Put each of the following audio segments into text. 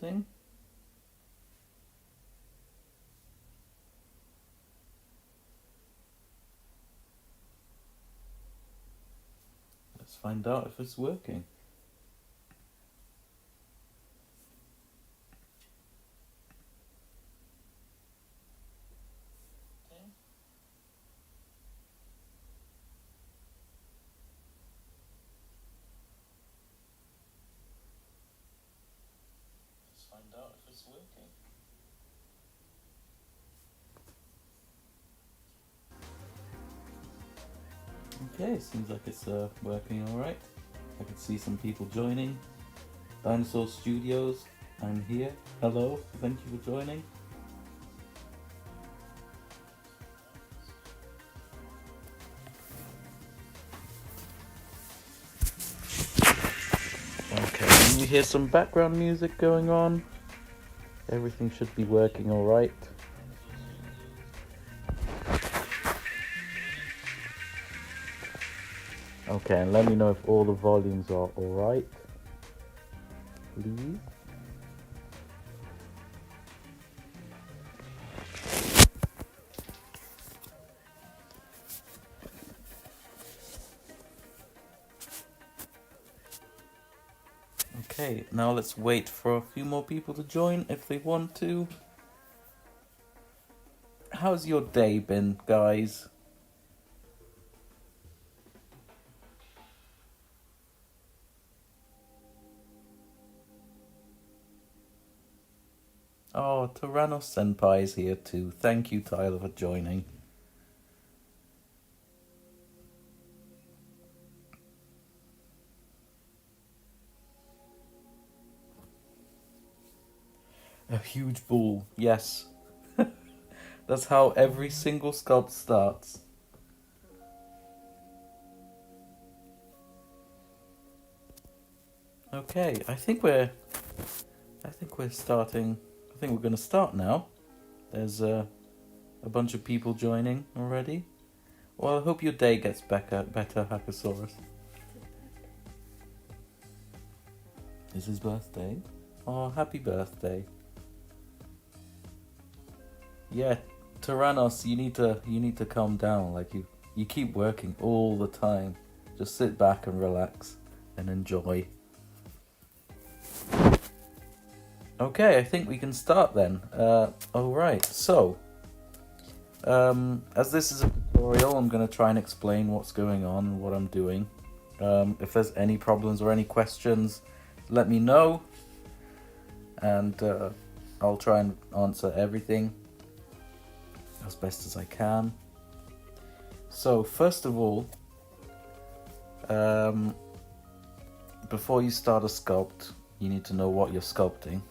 starting. Let's find out if it's working. Find out if it's working. Okay, seems like it's working alright. I can see some people joining. Dinosaur Studios, I'm here. Hello, thank you for joining. Okay, can you hear some background music going on? Everything should be working alright. Okay, and let me know if all the volumes are alright, please. Okay, now let's wait for a few more people to join if they want to. How's your day been, guys? Oh, Tyrannos Senpai is here too. Thank you, Tyler, for joining. A huge ball, yes. That's how every single sculpt starts. Okay, I think we're starting. I think we're going to start now. There's a bunch of people joining already. Well, I hope your day gets better, Hackosaurus. It's his birthday. Oh, happy birthday. Yeah, Tyrannos, you need to calm down. Like you keep working all the time. Just sit back and relax and enjoy. Okay, I think we can start then. Alright, so as this is a tutorial, I'm going to try and explain what's going on and what I'm doing. If there's any problems or any questions, let me know, and I'll try and answer everything as best as I can. So first of all, before you start a sculpt, you need to know what you're sculpting.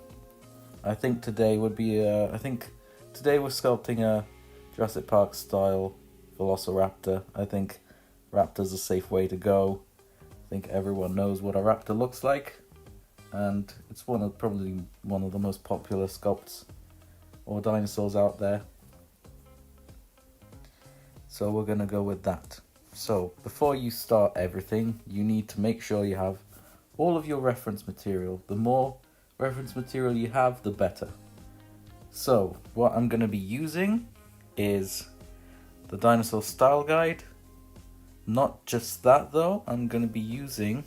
I think today would be today we're sculpting a Jurassic Park style Velociraptor. I think Raptor's a safe way to go. I think everyone knows what a Raptor looks like, and it's probably one of the most popular sculpts or dinosaurs out there. So we're gonna go with that. So before you start everything, you need to make sure you have all of your reference material. The more reference material you have, the better. So what I'm going to be using is the dinosaur style guide. Not just that though, I'm going to be using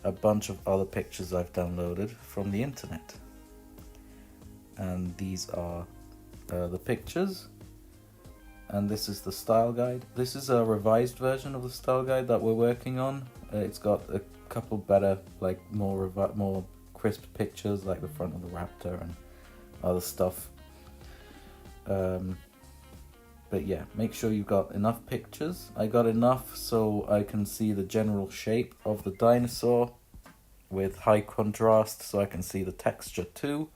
a bunch of other pictures I've downloaded from the internet. And these are the pictures, and this is the style guide. This is a revised version of the style guide that we're working on. It's got a couple better, like more crisp pictures, like the front of the Raptor and other stuff. But yeah, make sure you've got enough pictures. I got enough so I can see the general shape of the dinosaur with high contrast, so I can see the texture too.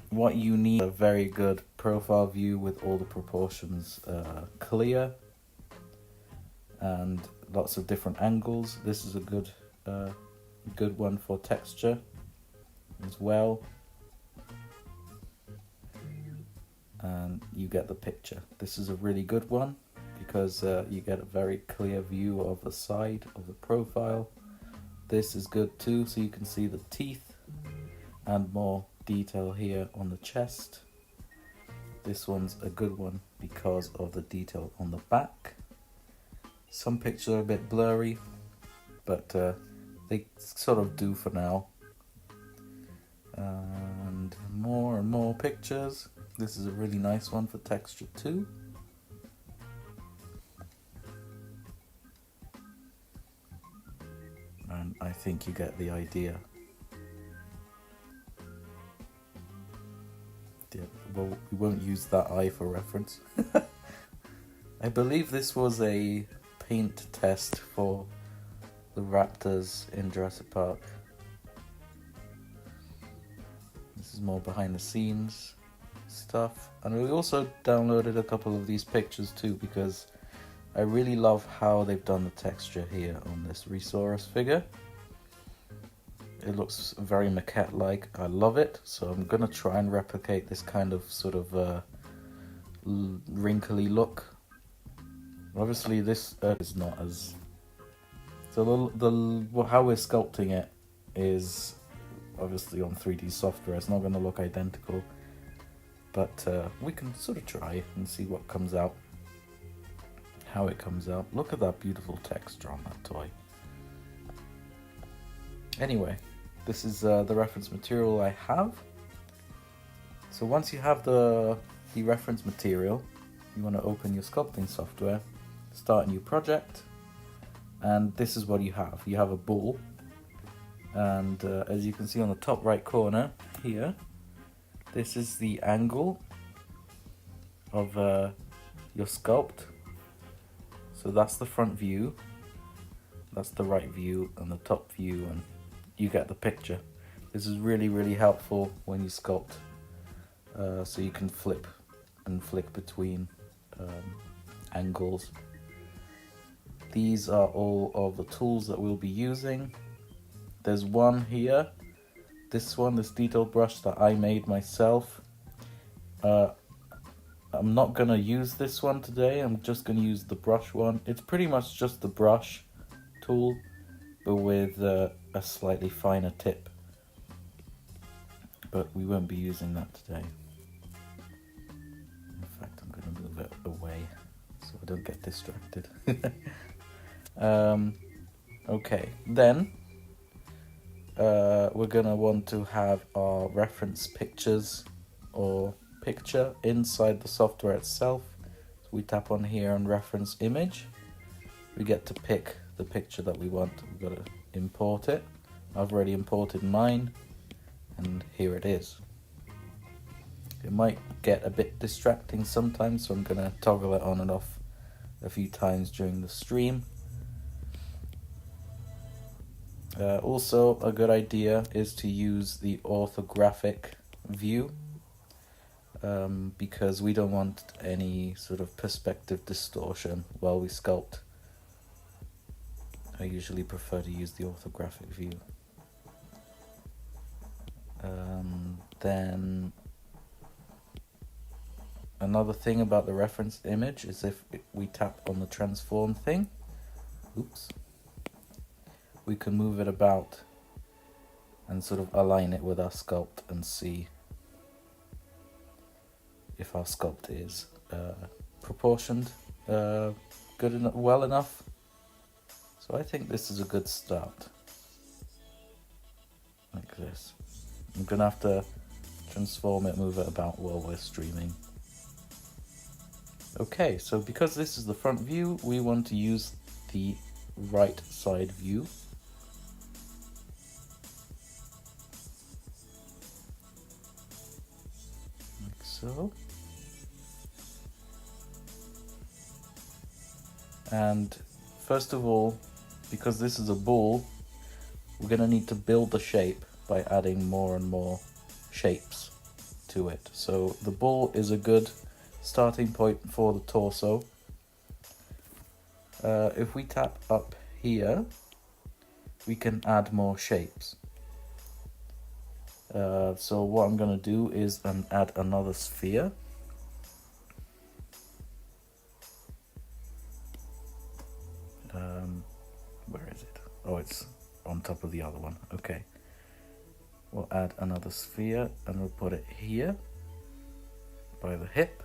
What you need is a very good profile view with all the proportions clear and lots of different angles. This is a good one for texture as well, and you get the picture. This is a really good one because you get a very clear view of the side of the profile This is good too, so you can see the teeth and more detail here on the chest. This one's a good one because of the detail on the back. Some pictures are a bit blurry, but they sort of do for now. And more pictures. This is a really nice one for texture too. And I think you get the idea. Yeah, well, we won't use that eye for reference. I believe this was a paint test for the raptors in Jurassic Park. This is more behind the scenes stuff. And we also downloaded a couple of these pictures too, because I really love how they've done the texture here on this Resaurus figure. It looks very maquette-like. I love it. So I'm gonna try and replicate this kind of sort of wrinkly look. Obviously, this is not as. So how we're sculpting it is obviously on 3D software. It's not going to look identical, but we can sort of try and see what comes out, how it comes out. Look at that beautiful texture on that toy. Anyway, this is the reference material I have. So once you have the reference material, you want to open your sculpting software, start a new project, and this is what you have. You have a ball, and as you can see on the top right corner here, this is the angle of your sculpt. So that's the front view, that's the right view, and the top view, and you get the picture. This is really helpful when you sculpt, so you can flip and flick between angles. These are all of the tools that we'll be using. There's one here, this detail brush that I made myself. I'm not gonna use this one today, I'm just gonna use the brush one. It's pretty much just the brush tool, but with a slightly finer tip. But we won't be using that today. In fact, I'm gonna move it away so I don't get distracted. Okay, then we're gonna want to have our reference pictures or picture inside the software itself. So we tap on here on reference image. We get to pick the picture that we want. We've got to import it. I've already imported mine, and here it is. It might get a bit distracting sometimes, so I'm gonna toggle it on and off a few times during the stream. Also, a good idea is to use the orthographic view, because we don't want any sort of perspective distortion while we sculpt. I usually prefer to use the orthographic view. Then another thing about the reference image is if we tap on the transform thing, we can move it about and sort of align it with our sculpt and see if our sculpt is proportioned well enough. So I think this is a good start. Like this. I'm gonna have to transform it, move it about while we're streaming. Okay, so because this is the front view, we want to use the right side view. Like so. And first of all, because this is a ball, we're going to need to build the shape by adding more and more shapes to it. So the ball is a good starting point for the torso. If we tap up here, we can add more shapes. So what I'm going to do is add another sphere. Where is it? Oh, it's on top of the other one. Okay. We'll add another sphere and we'll put it here by the hip.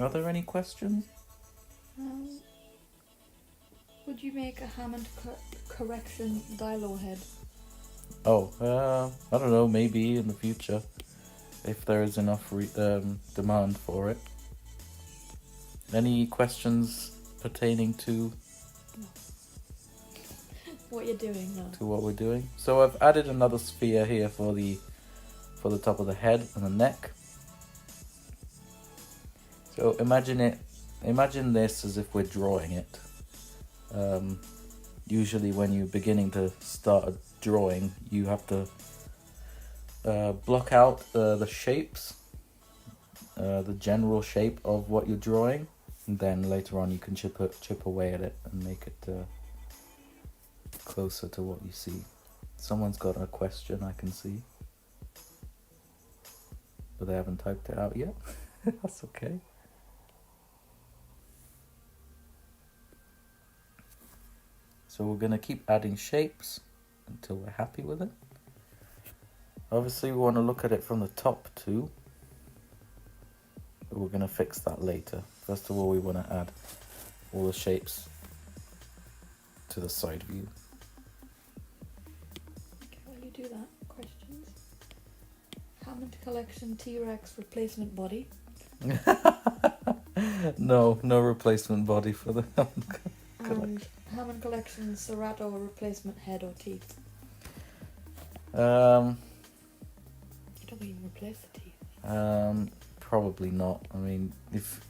Are there any questions? Would you make a Hammond correction dial head? Oh, I don't know, maybe in the future, if there is enough demand for it. Any questions pertaining to what you're doing now? To what we're doing? So I've added another sphere here for the top of the head and the neck. So imagine this as if we're drawing it. Usually when you're beginning to start a drawing, you have to block out the shapes, the general shape of what you're drawing, and then later on you can chip away at it and make it closer to what you see. Someone's got a question, I can see, but they haven't typed it out yet. That's okay. So we're going to keep adding shapes until we're happy with it. Obviously we want to look at it from the top too, but we're going to fix that later. First of all, we want to add all the shapes to the side view. Okay, while you do that, questions? Hammond Collection T-Rex replacement body? No replacement body for the Hammond Collection. And Hammond Collection Serato replacement head or teeth? You don't mean replace the teeth? Probably not. I mean, if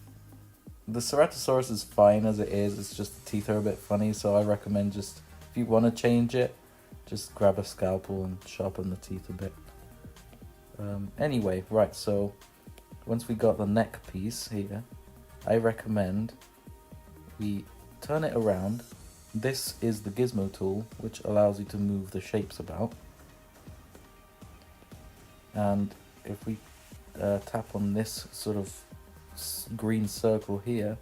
the Ceratosaurus is fine as it is, it's just the teeth are a bit funny, so I recommend just, if you want to change it, just grab a scalpel and sharpen the teeth a bit. Anyway, right, so once we got the neck piece here, I recommend we turn it around. This is the gizmo tool, which allows you to move the shapes about. And if we tap on this sort of green circle here,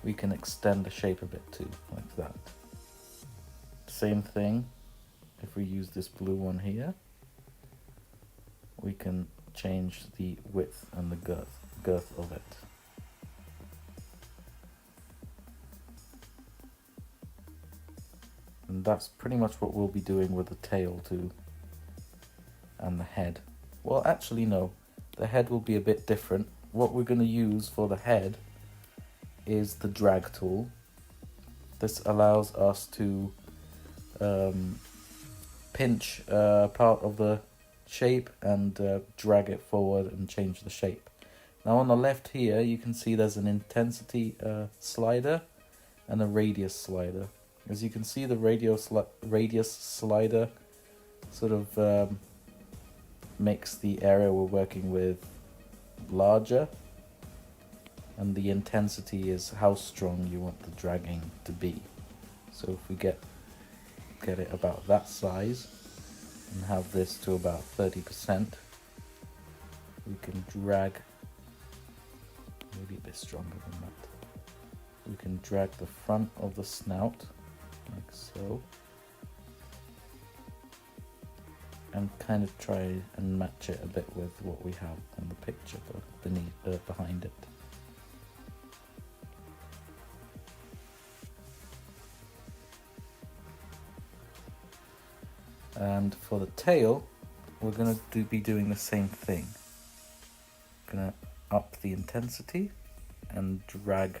we can extend the shape a bit too, like that. Same thing, if we use this blue one here, we can change the width and the girth of it. And that's pretty much what we'll be doing with the tail too, and the head. Well, actually no, the head will be a bit different. What we're going to use for the head is the drag tool. This allows us to pinch part of the shape and drag it forward and change the shape. Now on the left here you can see there's an intensity slider and a radius slider. As you can see, the radius slider sort of makes the area we're working with larger, and the intensity is how strong you want the dragging to be. So if we get it about that size and have this to about 30%, we can drag, maybe a bit stronger than that. We can drag the front of the snout like so, and kind of try and match it a bit with what we have in the picture behind it. And for the tail, we're going to be doing the same thing. Going to up the intensity and drag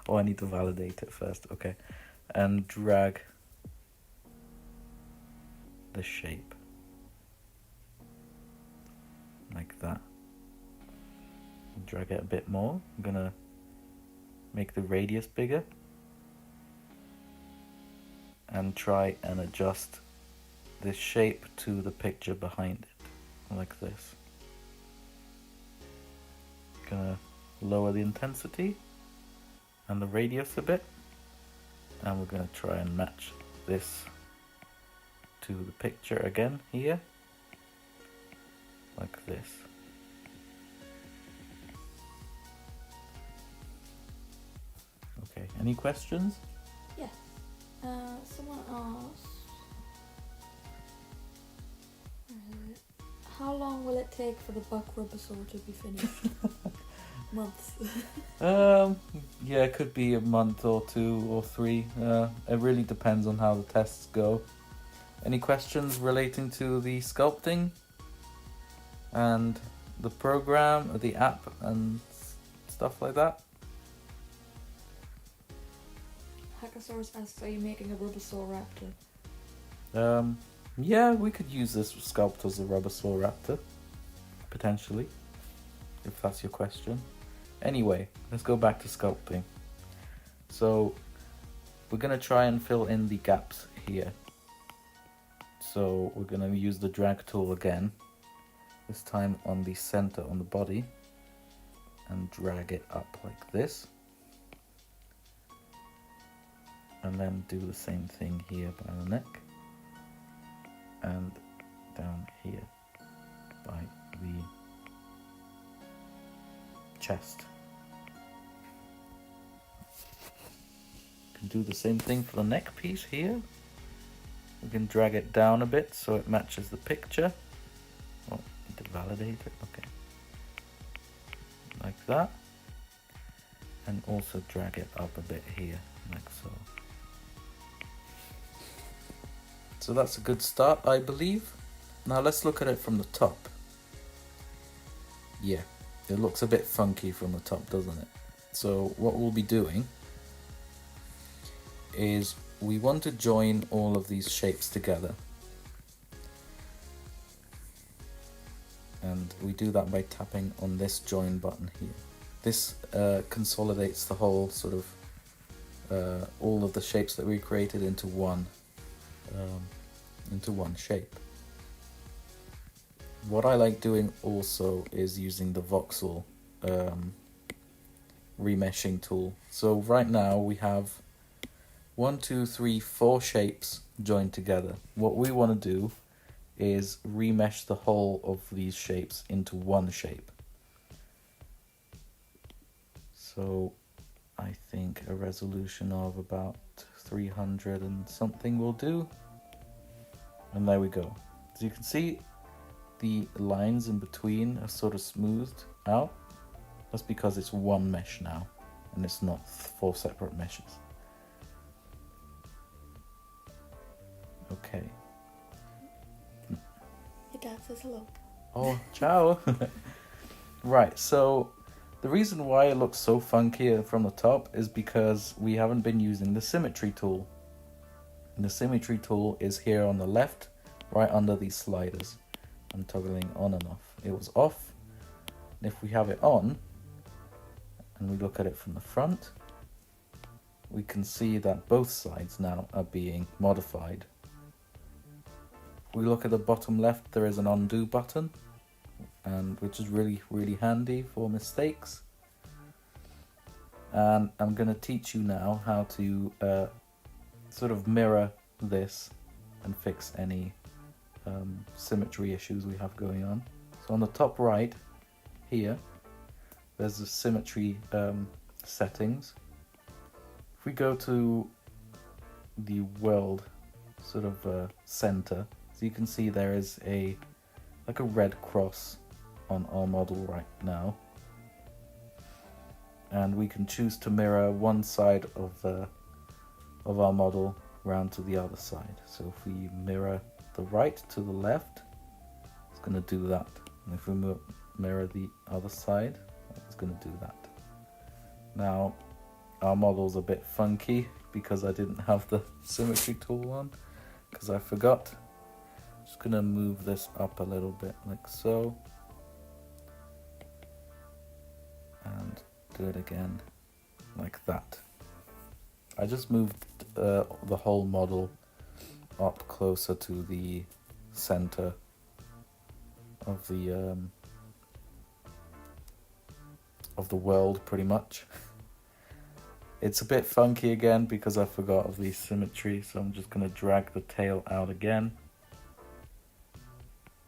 oh, I need to validate it first, okay. And drag the shape like that. Drag it a bit more. I'm gonna make the radius bigger and try and adjust this shape to the picture behind it, like this. Gonna lower the intensity and the radius a bit, and we're going to try and match this to the picture again here, like this. Okay, any questions? Yeah. Someone asked, how long will it take for the buck rubber saw to be finished? Months. Yeah, it could be a month or 2 or 3. It really depends on how the tests go. Any questions relating to the sculpting and the program, or the app, and stuff like that? Hackosaurus asks, are you making a rubber saw raptor? Yeah, we could use this Sculpt as a rubber saw raptor, potentially, if that's your question. Anyway, let's go back to sculpting. So we're going to try and fill in the gaps here. So we're going to use the drag tool again, this time on the center on the body, and drag it up like this. And then do the same thing here by the neck, and down here by the chest. Can do the same thing for the neck piece here. We can drag it down a bit so it matches the picture. Oh, need to validate it. Okay, like that. And also drag it up a bit here, like so. So that's a good start, I believe. Now let's look at it from the top. Yeah, it looks a bit funky from the top, doesn't it? So what we'll be doing is we want to join all of these shapes together. And we do that by tapping on this join button here. This consolidates the whole sort of all of the shapes that we created into one shape. What I like doing also is using the voxel remeshing tool. So right now we have 1, 2, 3, 4 shapes joined together. What we want to do is remesh the whole of these shapes into one shape. So I think a resolution of about 300 and something will do. And there we go. As you can see, the lines in between are sort of smoothed out. That's because it's one mesh now, and it's not 4 separate meshes. Okay. Your dad says hello. Oh, ciao. Right, so the reason why it looks so funky from the top is because we haven't been using the symmetry tool. And the symmetry tool is here on the left, right under these sliders. I'm toggling on and off. It was off. And if we have it on, and we look at it from the front, we can see that both sides now are being modified. If we look at the bottom left, there is an undo button, and which is really handy for mistakes. And I'm going to teach you now how to sort of mirror this and fix any symmetry issues we have going on. So on the top right here, there's the symmetry settings. If we go to the world sort of center, so you can see there is like a red cross on our model right now, and we can choose to mirror one side of our model round to the other side. So if we mirror the right to the left, it's going to do that, and if we mirror the other side, it's going to do that. Now our model's a bit funky because I didn't have the symmetry tool on, because I forgot. Just going to move this up a little bit like so, and do it again like that. I just moved the whole model up closer to the center of the world, pretty much. It's a bit funky again because I forgot of the symmetry, so I'm just going to drag the tail out again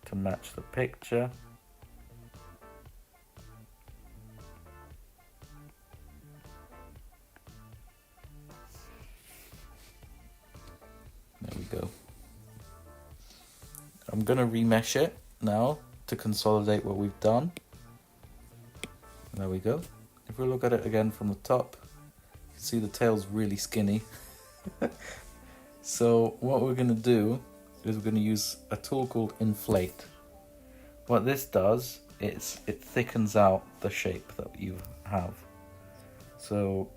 to match the picture. go. I'm going to remesh it now to consolidate what we've done. There we go. If we look at it again from the top, you can see the tail's really skinny. So what we're going to do is we're going to use a tool called Inflate. What this does is it thickens out the shape that you have. So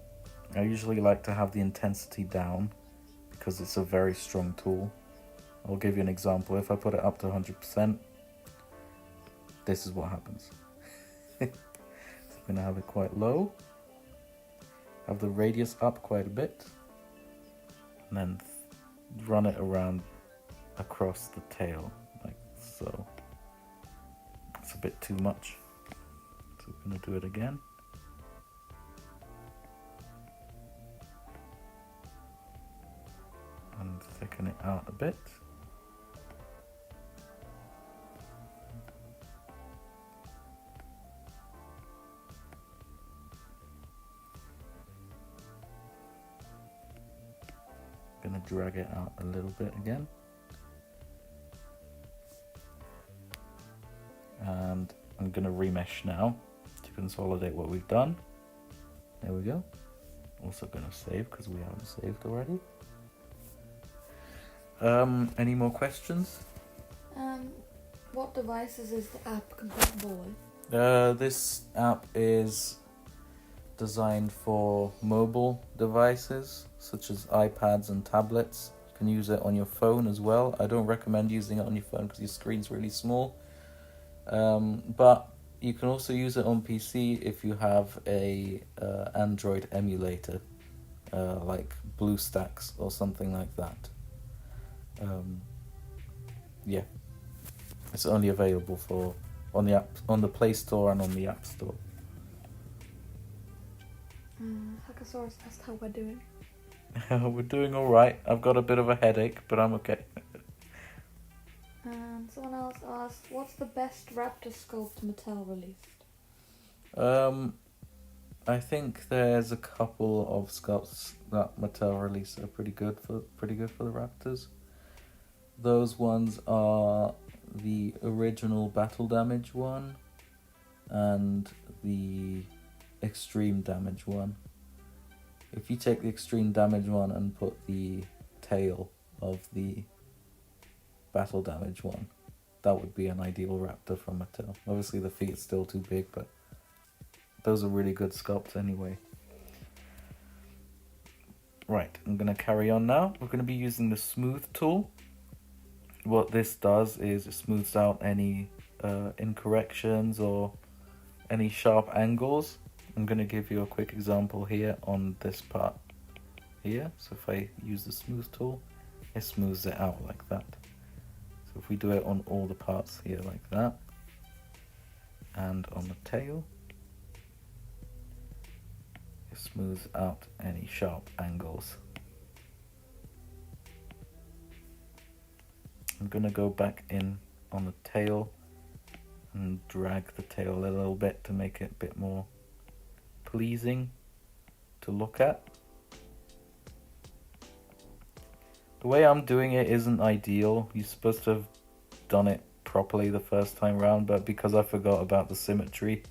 I usually like to have the intensity down because it's a very strong tool. I'll give you an example. If I put it up to 100%, this is what happens. So I'm going to have it quite low, have the radius up quite a bit, and then run it around across the tail like so. It's a bit too much, so we're going to do it again. And thicken it out a bit. Gonna drag it out a little bit again. And I'm gonna remesh now to consolidate what we've done. There we go. Also gonna save because we haven't saved already. Any more questions? What devices is the app compatible with? This app is designed for mobile devices such as iPads and tablets. You can use it on your phone as well. I don't recommend using it on your phone because your screen's really small. But you can also use it on PC if you have a Android emulator, like BlueStacks or something like that. Yeah, it's only available for on the Play Store and on the App Store. Hackasaurus asked how we're doing. We're doing all right. I've got a bit of a headache, but I'm okay. And someone else asked, what's the best Raptor Sculpt Mattel released? I think there's a couple of sculpts that Mattel released that are pretty good for the Raptors. Those ones are the original Battle Damage one and the Extreme Damage one. If you take the Extreme Damage one and put the tail of the Battle Damage one, that would be an ideal Raptor from Mattel. Obviously the feet's still too big, but those are really good sculpts anyway. Right, I'm going to carry on now. We're going to be using the Smooth tool. What this does is it smooths out any incorrections or any sharp angles. I'm going to give you a quick example here on this part here. So if I use the Smooth tool, it smooths it out like that. So if we do it on all the parts here like that, and on the tail, it smooths out any sharp angles. I'm going to go back in on the tail and drag the tail a little bit to make it a bit more pleasing to look at. The way I'm doing it isn't ideal. You're supposed to have done it properly the first time round, but because I forgot about the symmetry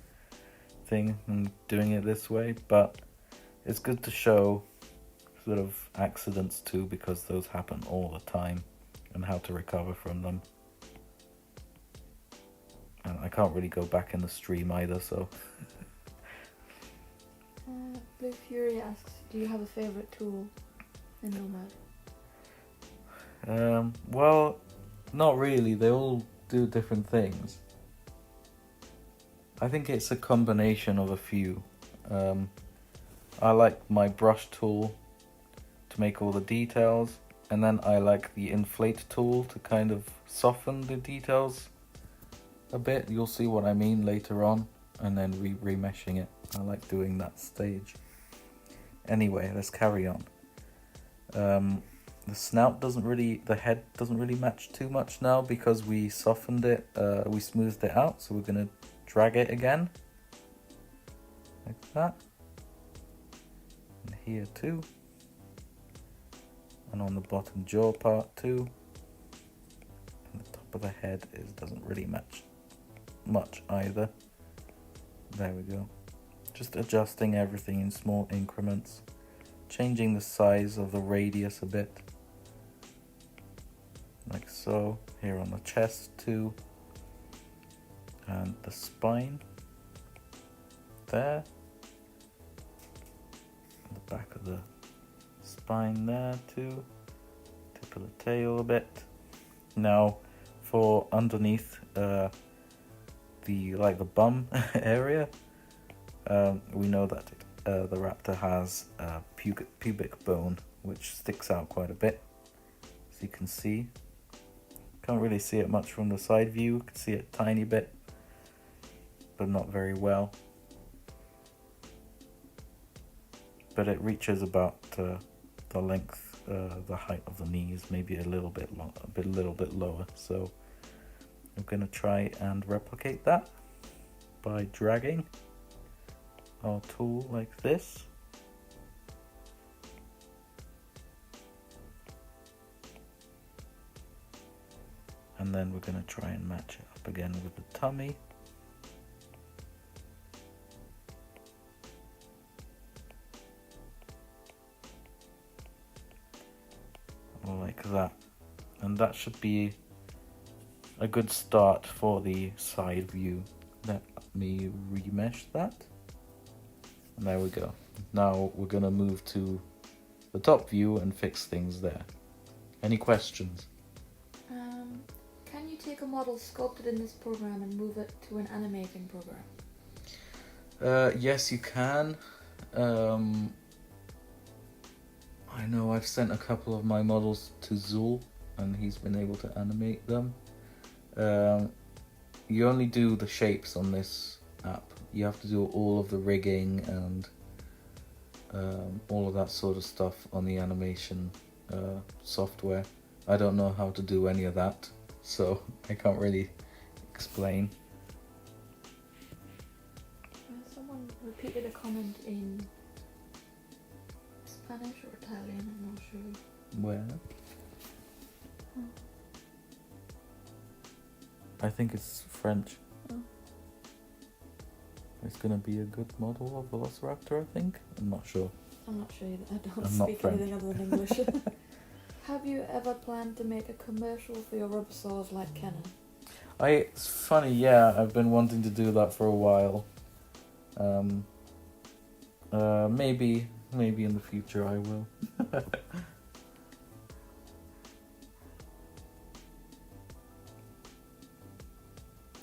thing, I'm doing it this way. But it's good to show sort of accidents too, because those happen all the time, and how to recover from them. And I can't really go back in the stream either, so. Blue Fury asks, do you have a favorite tool in Nomad? Well, not really. They all do different things. I think it's a combination of a few. I like my brush tool to make all the details, and then I like the Inflate tool to kind of soften the details a bit. You'll see what I mean later on, and then remeshing it. I like doing that stage. Anyway, let's carry on. The snout the head doesn't really match too much now because we softened it, we smoothed it out, so we're going to drag it again, like that, and here too, and on the bottom jaw part too. And the top of the head doesn't really match much either. There we go. Just adjusting everything in small increments, changing the size of the radius a bit, like so. Here on the chest too, and the spine there, and the back of the spine there too, tip of the tail a bit. Now for underneath the bum area, we know that the raptor has a pubic bone which sticks out quite a bit, as you can see. Can't really see it much from the side view. You can see it a tiny bit, but not very well. But it reaches about the length, the height of the knees, maybe a little bit lower. So I'm gonna try and replicate that by dragging our tool like this. And then we're going to try and match it up again with the tummy. Like that. And that should be a good start for the side view. Let me remesh that. And there we go. Now we're going to move to the top view and fix things there. Any questions? Can you take a model sculpted in this program and move it to an animating program? Yes, you can. I know I've sent a couple of my models to Zool and he's been able to animate them. You only do the shapes on this app. You have to do all of the rigging and all of that sort of stuff on the animation software. I don't know how to do any of that, so I can't really explain. Someone repeated a comment in Spanish or Italian, I'm not sure. Where? I think it's French. Oh. It's gonna be a good model of Velociraptor, I think. I'm not sure. I'm not sure either. I don't I'm not speak French. anything other than English. Have you ever planned to make a commercial for your rubber saws like Canon? It's funny, yeah, I've been wanting to do that for a while. Maybe in the future I will.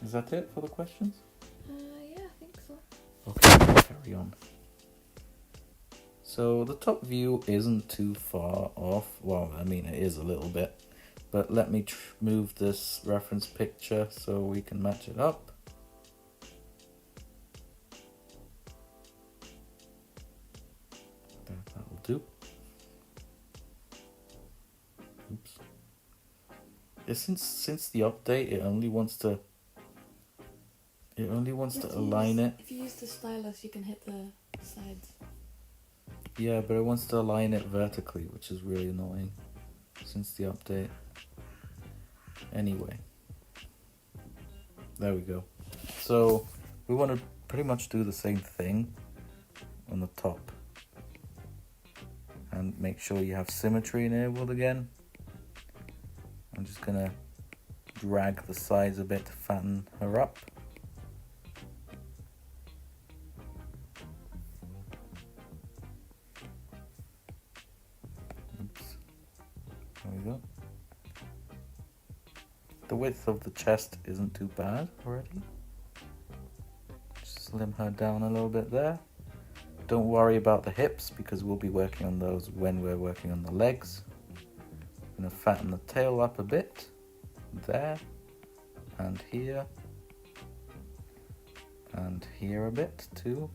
Is that it for the questions? Yeah, I think so. Okay, carry on. So the top view isn't too far off. Well, I mean, it is a little bit. But let me move this reference picture so we can match it up. That will do. Oops. Since the update, it only wants to align it. If you use the stylus, you can hit the sides. Yeah, but it wants to align it vertically, which is really annoying since the update. Anyway, there we go. So we want to pretty much do the same thing on the top and make sure you have symmetry enabled again. I'm just gonna drag the sides a bit to fatten her up. Oops. There we go. The width of the chest isn't too bad already. Just slim her down a little bit there. Don't worry about the hips because we'll be working on those when we're working on the legs. I'm going to fatten the tail up a bit. There. And here. And here a bit too.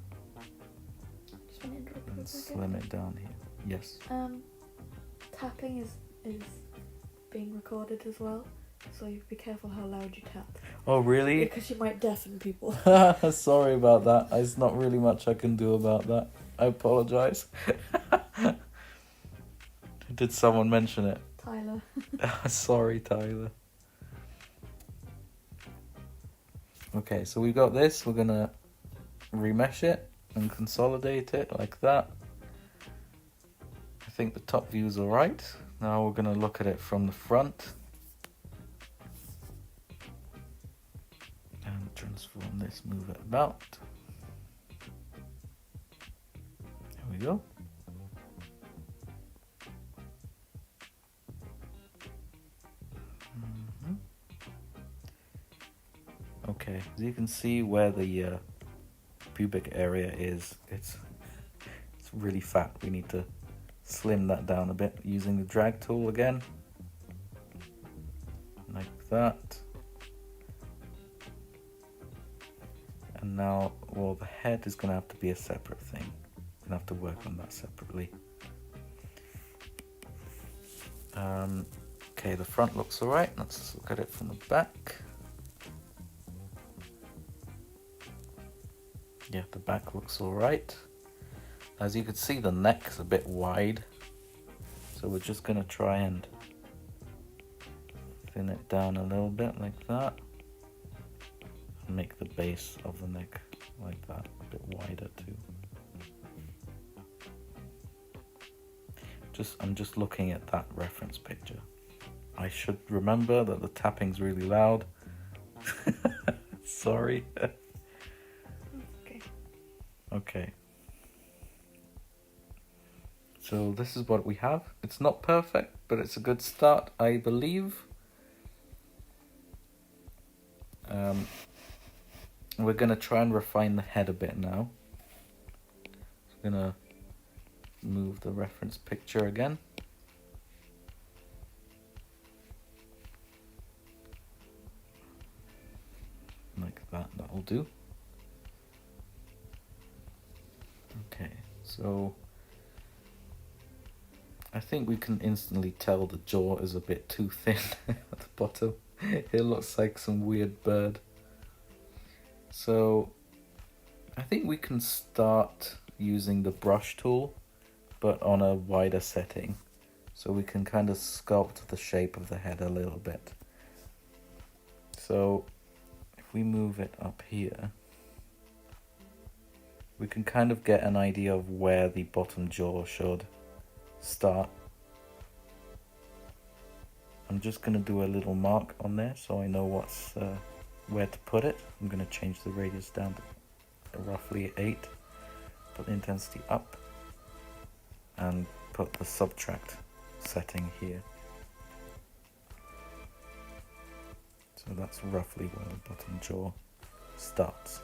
Just want to interrupt you And for a slim second. it down here. Yes. Tapping is being recorded as well, so you be careful how loud you tap. Oh, really? Because you might deafen people. Sorry about that. There's not really much I can do about that. I apologize. I Did someone mention it? Tyler. Sorry, Tyler. Okay, so we've got this. We're gonna remesh it and consolidate it like that. I think the top view is alright. Now we're gonna look at it from the front. And transform this, move it about. There we go. Okay, as you can see where the pubic area is, it's really fat. We need to slim that down a bit using the drag tool again, like that. And now, well, the head is going to have to be a separate thing. We're going to have to work on that separately. Okay, the front looks alright. Let's look at it from the back. Yeah, the back looks alright. As you can see, the neck's a bit wide, so we're just going to try and thin it down a little bit like that, and make the base of the neck like that a bit wider too. I'm just looking at that reference picture. I should remember that the tapping's really loud. Sorry. Okay. So this is what we have. It's not perfect, but it's a good start, I believe. We're going to try and refine the head a bit now. I'm going to move the reference picture again. Like that, that'll do. Okay, so I think we can instantly tell the jaw is a bit too thin at the bottom. It looks like some weird bird. So I think we can start using the brush tool, but on a wider setting, so we can kind of sculpt the shape of the head a little bit. So if we move it up here, we can kind of get an idea of where the bottom jaw should start. I'm just going to do a little mark on there so I know where to put it. I'm going to change the radius down to roughly 8, put the intensity up, and put the subtract setting here. So that's roughly where the bottom jaw starts.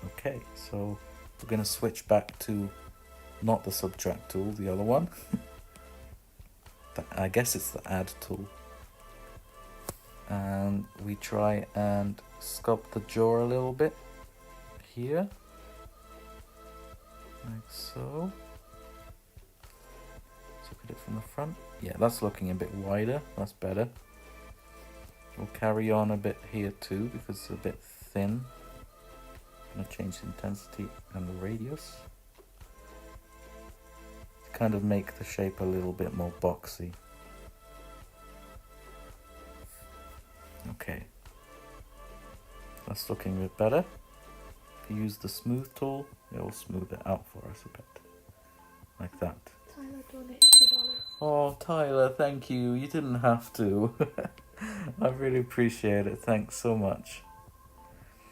Okay, so we're going to switch back to not the subtract tool, the other one. I guess it's the add tool. And we try and sculpt the jaw a little bit here, like so. Let's look at it from the front. Yeah, that's looking a bit wider, that's better. We'll carry on a bit here too because it's a bit thin. I'm going to change the intensity and the radius to kind of make the shape a little bit more boxy. Okay, that's looking a bit better. If you use the smooth tool, it will smooth it out for us a bit, like that. Tyler donated $2. Oh, Tyler, thank you. You didn't have to. I really appreciate it. Thanks so much.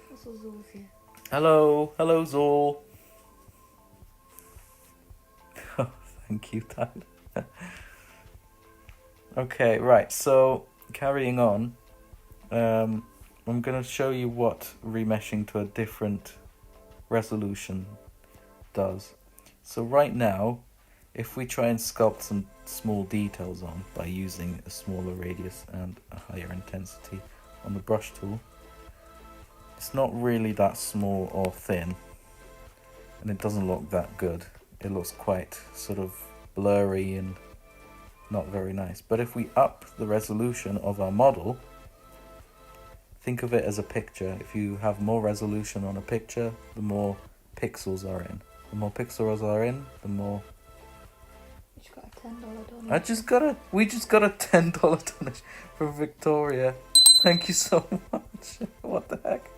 Also, Zul's here. Hello, hello, Zol. Oh, thank you, Tyler. Okay, right. So carrying on, I'm going to show you what remeshing to a different resolution does. So right now, if we try and sculpt some small details on by using a smaller radius and a higher intensity on the brush tool, it's not really that small or thin, and it doesn't look that good. It looks quite sort of blurry and not very nice. But if we up the resolution of our model, think of it as a picture. If you have more resolution on a picture, the more pixels are in. The more pixels are in, the more. You just got a $10 donation. We just got a $10 donation from Victoria. Thank you so much. What the heck?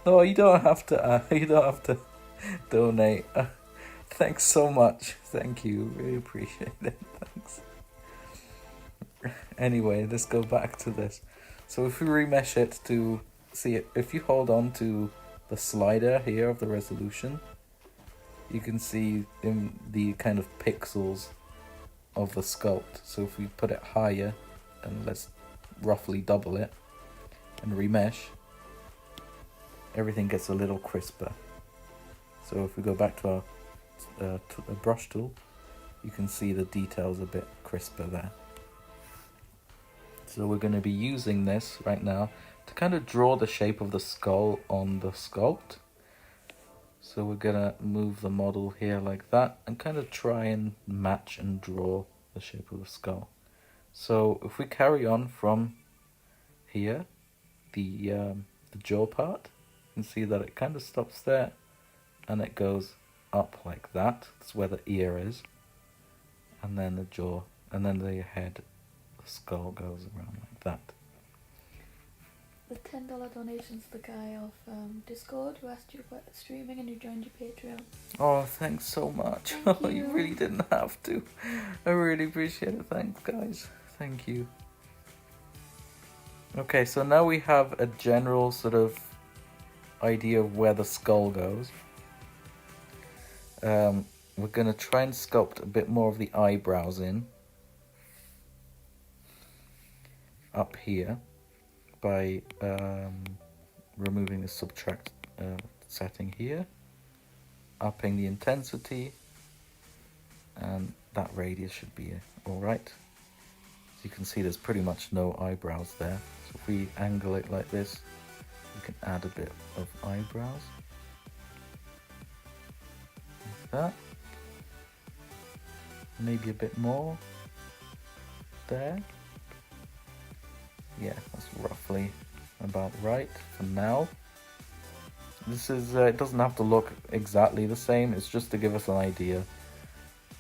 No, you don't have to. You don't have to donate. Thanks so much. Thank you. Really appreciate it. Thanks. Anyway, let's go back to this. So if we remesh it to see it, if you hold on to the slider here of the resolution, you can see in the kind of pixels of the sculpt. So if we put it higher, and let's roughly double it and remesh, everything gets a little crisper. So if we go back to our brush tool, you can see the details a bit crisper there. So we're going to be using this right now to kind of draw the shape of the skull on the sculpt. So we're going to move the model here like that and kind of try and match and draw the shape of the skull. So if we carry on from here, the jaw part, you can see that it kind of stops there and it goes up like that. That's where the ear is. And then the jaw, and then the head, the skull goes around like that. The $10 donation's the guy off Discord who asked you about streaming and you joined your Patreon. Oh, thanks so much. Thank you. You really didn't have to. I really appreciate it. Thanks, guys. Thank you. Okay, so now we have a general sort of idea of where the skull goes. We're going to try and sculpt a bit more of the eyebrows in up here by removing the subtract setting here, upping the intensity, and that radius should be alright. So you can see there's pretty much no eyebrows there. So if we angle it like this, we can add a bit of eyebrows. Like that. Maybe a bit more there. Yeah, that's roughly about right for now. This is, it doesn't have to look exactly the same, it's just to give us an idea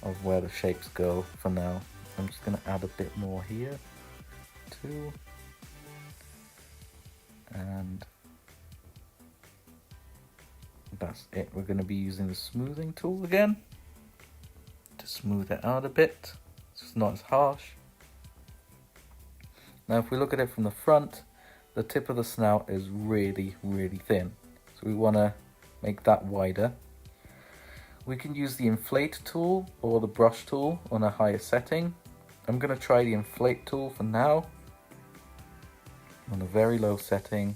of where the shapes go for now. I'm just going to add a bit more here, too. And that's it. We're going to be using the smoothing tool again to smooth it out a bit, so it's not as harsh. Now if we look at it from the front, the tip of the snout is really, really thin. So we want to make that wider. We can use the inflate tool or the brush tool on a higher setting. I'm going to try the inflate tool for now on a very low setting,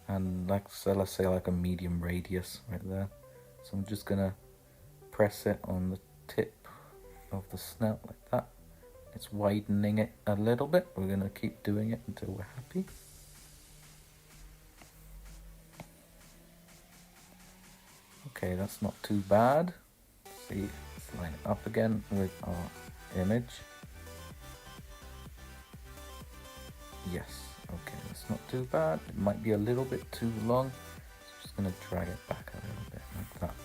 and let's say like a medium radius right there. So I'm just going to press it on the tip of the snout like that. It's widening it a little bit. We're going to keep doing it until we're happy. Okay, that's not too bad. See, let's line it up again with our image. Yes, okay, that's not too bad. It might be a little bit too long. So I'm just going to drag it back a little bit like that.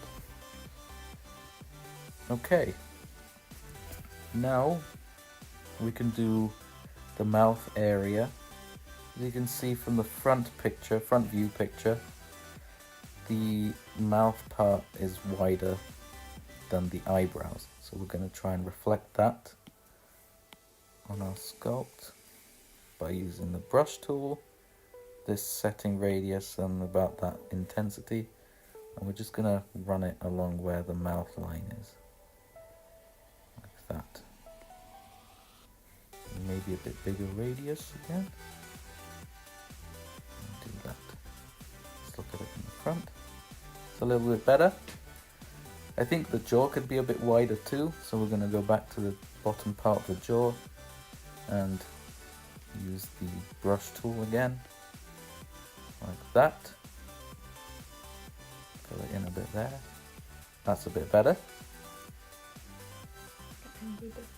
Okay, now we can do the mouth area. As you can see from the front view picture, the mouth part is wider than the eyebrows. So we're going to try and reflect that on our sculpt by using the brush tool, this setting radius and about that intensity, and we're just going to run it along where the mouth line is, like that. Maybe a bit bigger radius again. Do that. Let's look at it in the front. It's a little bit better. I think the jaw could be a bit wider too, so we're going to go back to the bottom part of the jaw and use the brush tool again, like that. Fill it in a bit there. That's a bit better.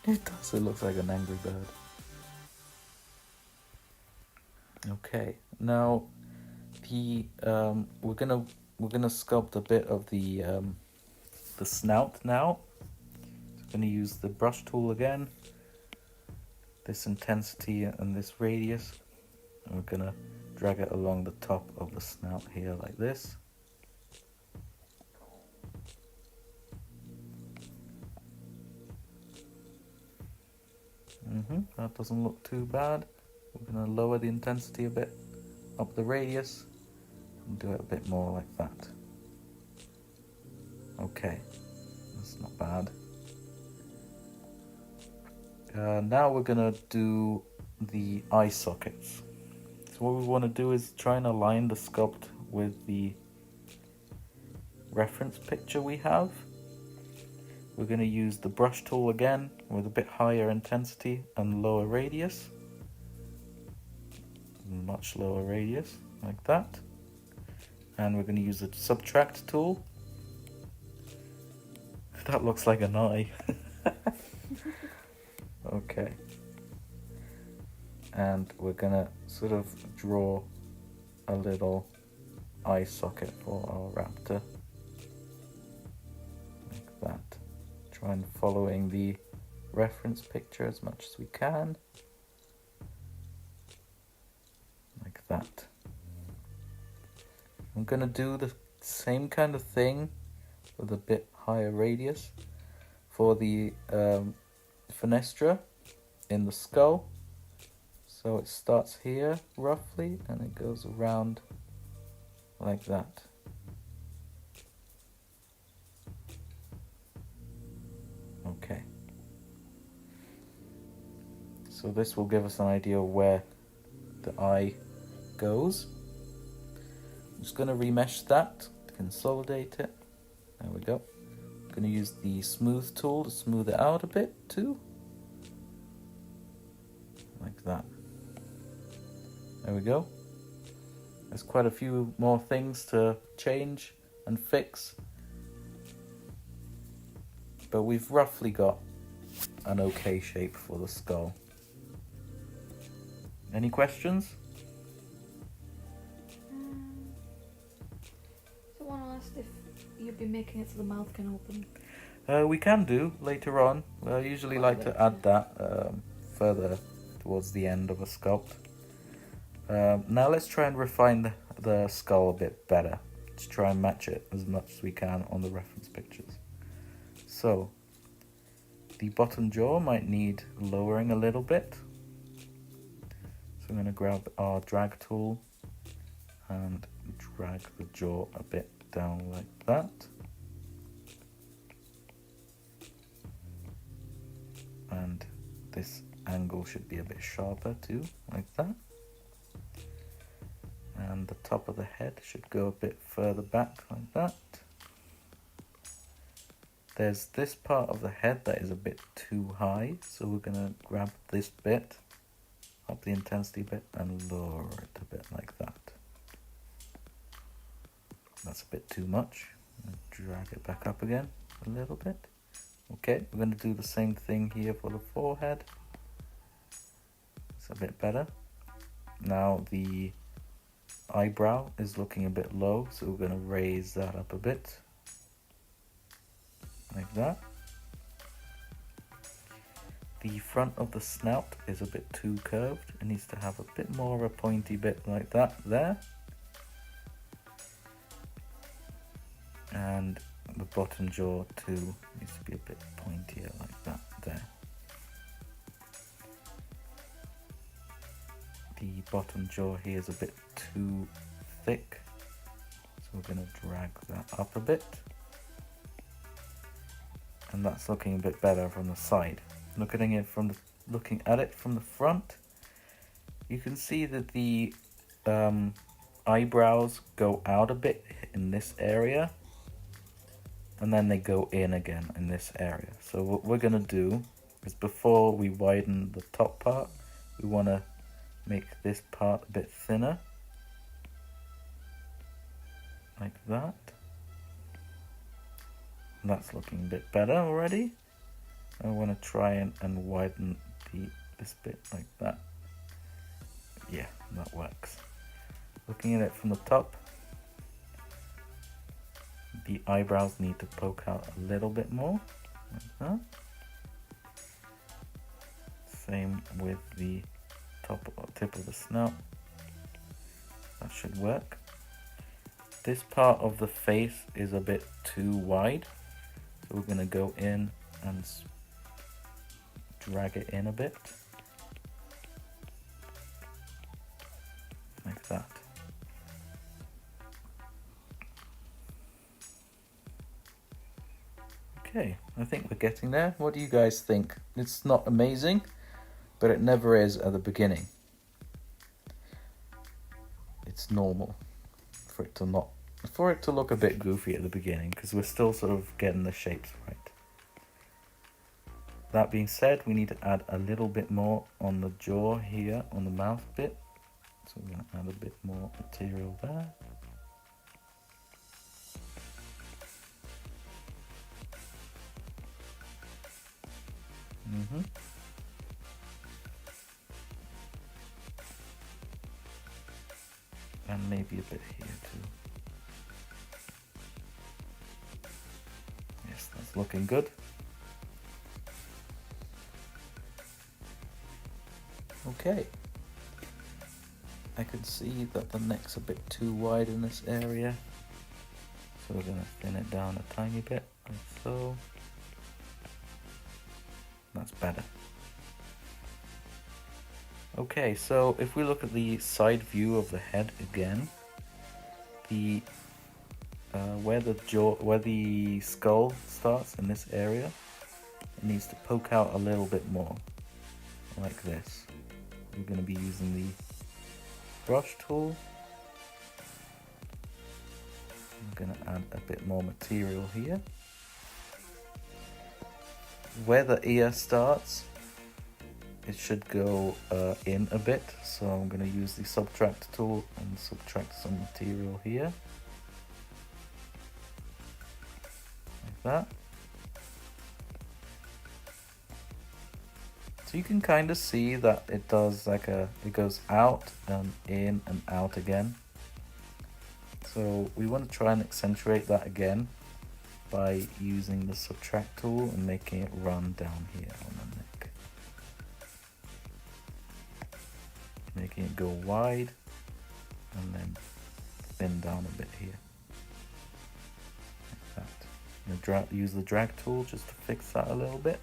It does, it looks like an angry bird. Okay, now the we're gonna sculpt a bit of the the snout now. So I'm going to use the brush tool again, this intensity and this radius, and we're going to drag it along the top of the snout here like this. That doesn't look too bad. We're going to lower the intensity a bit, up the radius, and do it a bit more like that. Okay, that's not bad. Now we're going to do the eye sockets. So what we want to do is try and align the sculpt with the reference picture we have. We're going to use the brush tool again with a bit higher intensity and lower radius. Much lower radius, like that. And we're going to use the subtract tool. That looks like an eye. Okay. And we're going to sort of draw a little eye socket for our raptor. Like that. Try and following the reference picture as much as we can. Like that. I'm going to do the same kind of thing with a bit higher radius for the fenestra in the skull. So it starts here roughly and it goes around like that. Okay. So this will give us an idea of where the eye goes. I'm just going to remesh that to consolidate it. There we go. I'm going to use the smooth tool to smooth it out a bit too. Like that. There we go. There's quite a few more things to change and fix, but we've roughly got an okay shape for the skull. Any questions? Someone asked if you'd be making it so the mouth can open. We can do later on. I usually like to add that further towards the end of a sculpt. Now let's try and refine the skull a bit better. Let's try and match it as much as we can on the reference pictures. So, the bottom jaw might need lowering a little bit. So I'm going to grab our drag tool and drag the jaw a bit down like that. And this angle should be a bit sharper too, like that. And the top of the head should go a bit further back like that. There's this part of the head that is a bit too high, so we're going to grab this bit, up the intensity bit, and lower it a bit like that. That's a bit too much. Drag it back up again a little bit. Okay, we're going to do the same thing here for the forehead. It's a bit better. Now the eyebrow is looking a bit low, so we're going to raise that up a bit. Like that. The front of the snout is a bit too curved. It needs to have a bit more of a pointy bit like that there. And the bottom jaw too needs to be a bit pointier like that there. The bottom jaw here is a bit too thick, so we're going to drag that up a bit. And that's looking a bit better from the side. Looking at it from the front, you can see that the eyebrows go out a bit in this area, and then they go in again in this area. So what we're going to do is, before we widen the top part, we want to make this part a bit thinner, like that. And that's looking a bit better already. I want to try and widen this bit like that. Yeah, that works. Looking at it from the top, The eyebrows need to poke out a little bit more, like that. Same with the tip of the snout. That should work. This part of the face is a bit too wide, so we're going to go in and drag it in a bit, like that. Okay, I think we're getting there. What do you guys think? It's not amazing, but it never is at the beginning. It's normal for it to look a bit goofy at the beginning, because we're still sort of getting the shapes right. That being said, we need to add a little bit more on the jaw here, on the mouth bit. So we're going to add a bit more material there. And maybe a bit here too. Yes, that's looking good. Okay. I can see that the neck's a bit too wide in this area, so we're going to thin it down a tiny bit, like so. That's better. Okay, so if we look at the side view of the head again, the where the skull starts in this area, it needs to poke out a little bit more, like this. We're going to be using the brush tool. I'm going to add a bit more material here. Where the ear starts, it should go in a bit, so I'm going to use the subtract tool and subtract some material here, like that. So you can kind of see that it does like it goes out and in and out again. So we want to try and accentuate that again by using the subtract tool and making it run down here on the neck. Making it go wide and then thin down a bit here. Like that. Use the drag tool just to fix that a little bit.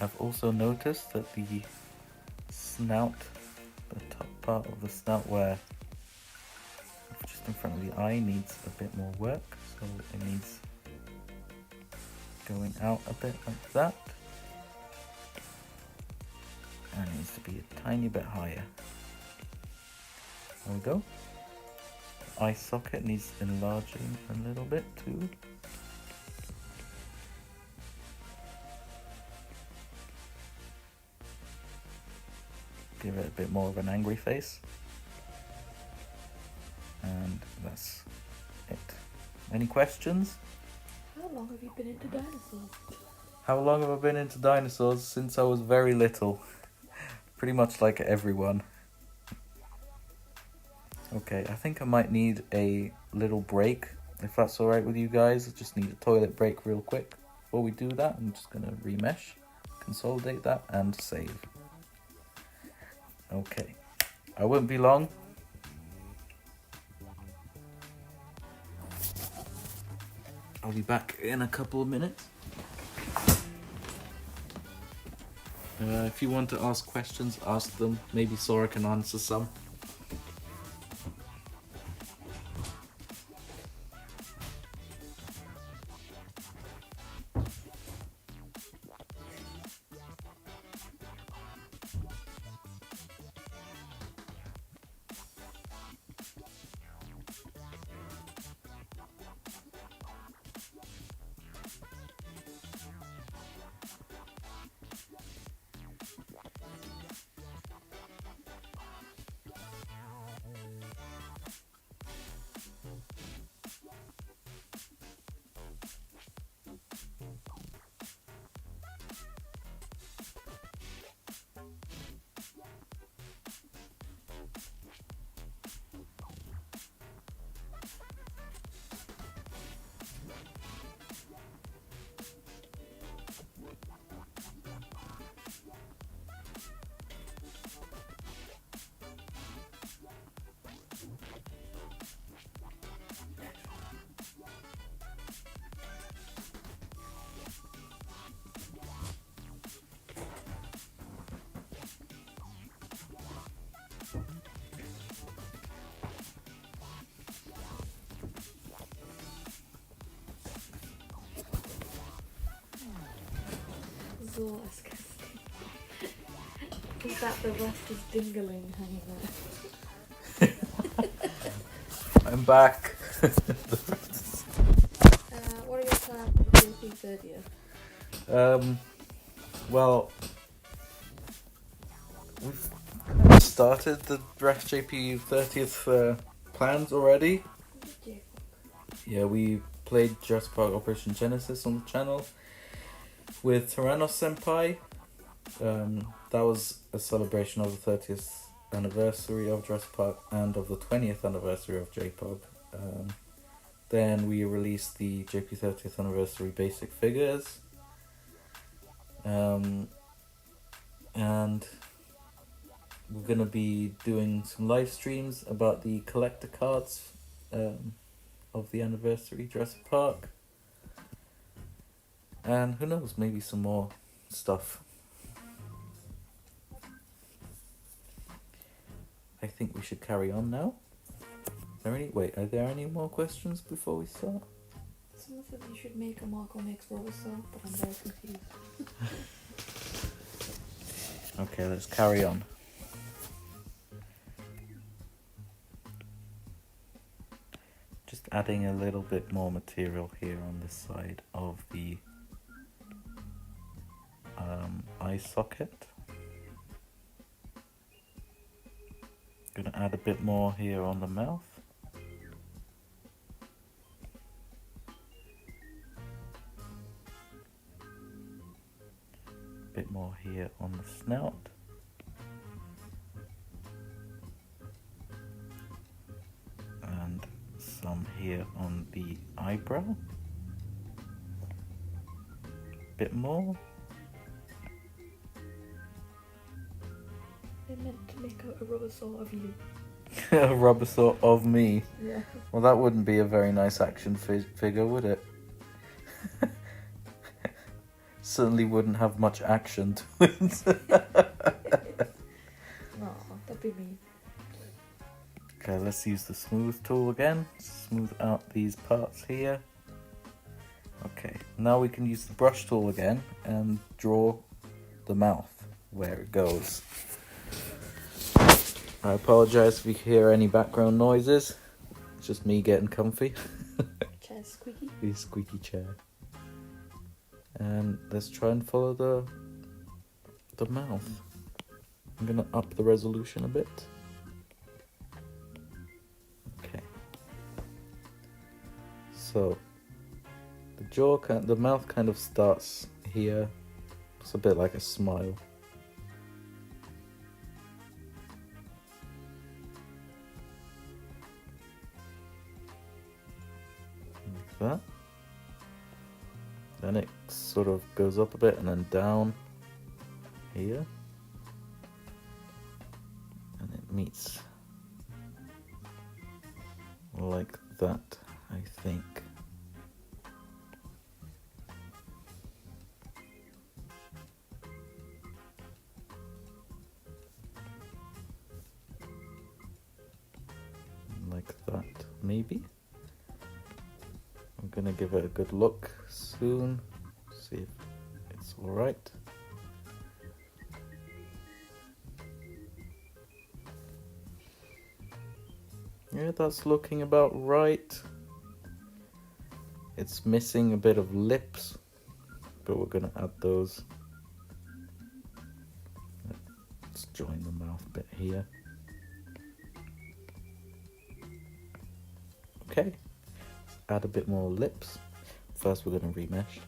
I've also noticed that the snout, the top part of the snout where just in front of the eye, needs a bit more work, so it needs going out a bit like that, and it needs to be a tiny bit higher. There we go. The eye socket needs enlarging a little bit too. Give it a bit more of an angry face. And that's it. Any questions? How long have you been into dinosaurs? How long have I been into dinosaurs? Since I was very little. Pretty much like everyone. Okay, I think I might need a little break, if that's alright with you guys. I just need a toilet break real quick. Before we do that, I'm just going to remesh, consolidate that, and save. Okay, I won't be long. I'll be back in a couple of minutes. If you want to ask questions, ask them. Maybe Sora can answer some. so disgusting. Is that the Raptor's dingling hanging there? I'm back. What are your plans for the JP 30th? Well, we've kind of started the Draft JP 30th plans already. Yeah, we played Jurassic Park Operation Genesis on the channel with Tyrannos Senpai. That was a celebration of the 30th anniversary of Jurassic Park and of the 20th anniversary of JPOG. Then we released the JP 30th anniversary basic figures. And we're going to be doing some live streams about the collector cards of the anniversary Jurassic Park. And who knows, maybe some more stuff. I think we should carry on now. Are there any more questions before we start? Someone said you should make a Marco Makes Robosaur, but I'm very confused. Okay, let's carry on. Just adding a little bit more material here on this side of the eye socket. Gonna add a bit more here on the mouth. Bit more here on the snout. And some here on the eyebrow. Bit more. They meant to make a Robosaur of you. A rubber sort of me. Yeah. Well, that wouldn't be a very nice action figure, would it? Certainly wouldn't have much action to it. No, that'd be mean. Okay, let's use the smooth tool again. Smooth out these parts here. Okay, now we can use the brush tool again and draw the mouth where it goes. I apologize if you hear any background noises. It's just me getting comfy. Chair's squeaky. The squeaky chair. And let's try and follow the mouth. I'm gonna up the resolution a bit. Okay. So the mouth kind of starts here. It's a bit like a smile. Like that. Then it sort of goes up a bit and then down here. And it meets like that, I think. Like that, maybe. I'm gonna give it a good look soon, see if it's alright. Yeah, that's looking about right. It's missing a bit of lips, but we're gonna add those. Let's join the mouth bit here. Okay. Add a bit more lips. First we're going to remesh.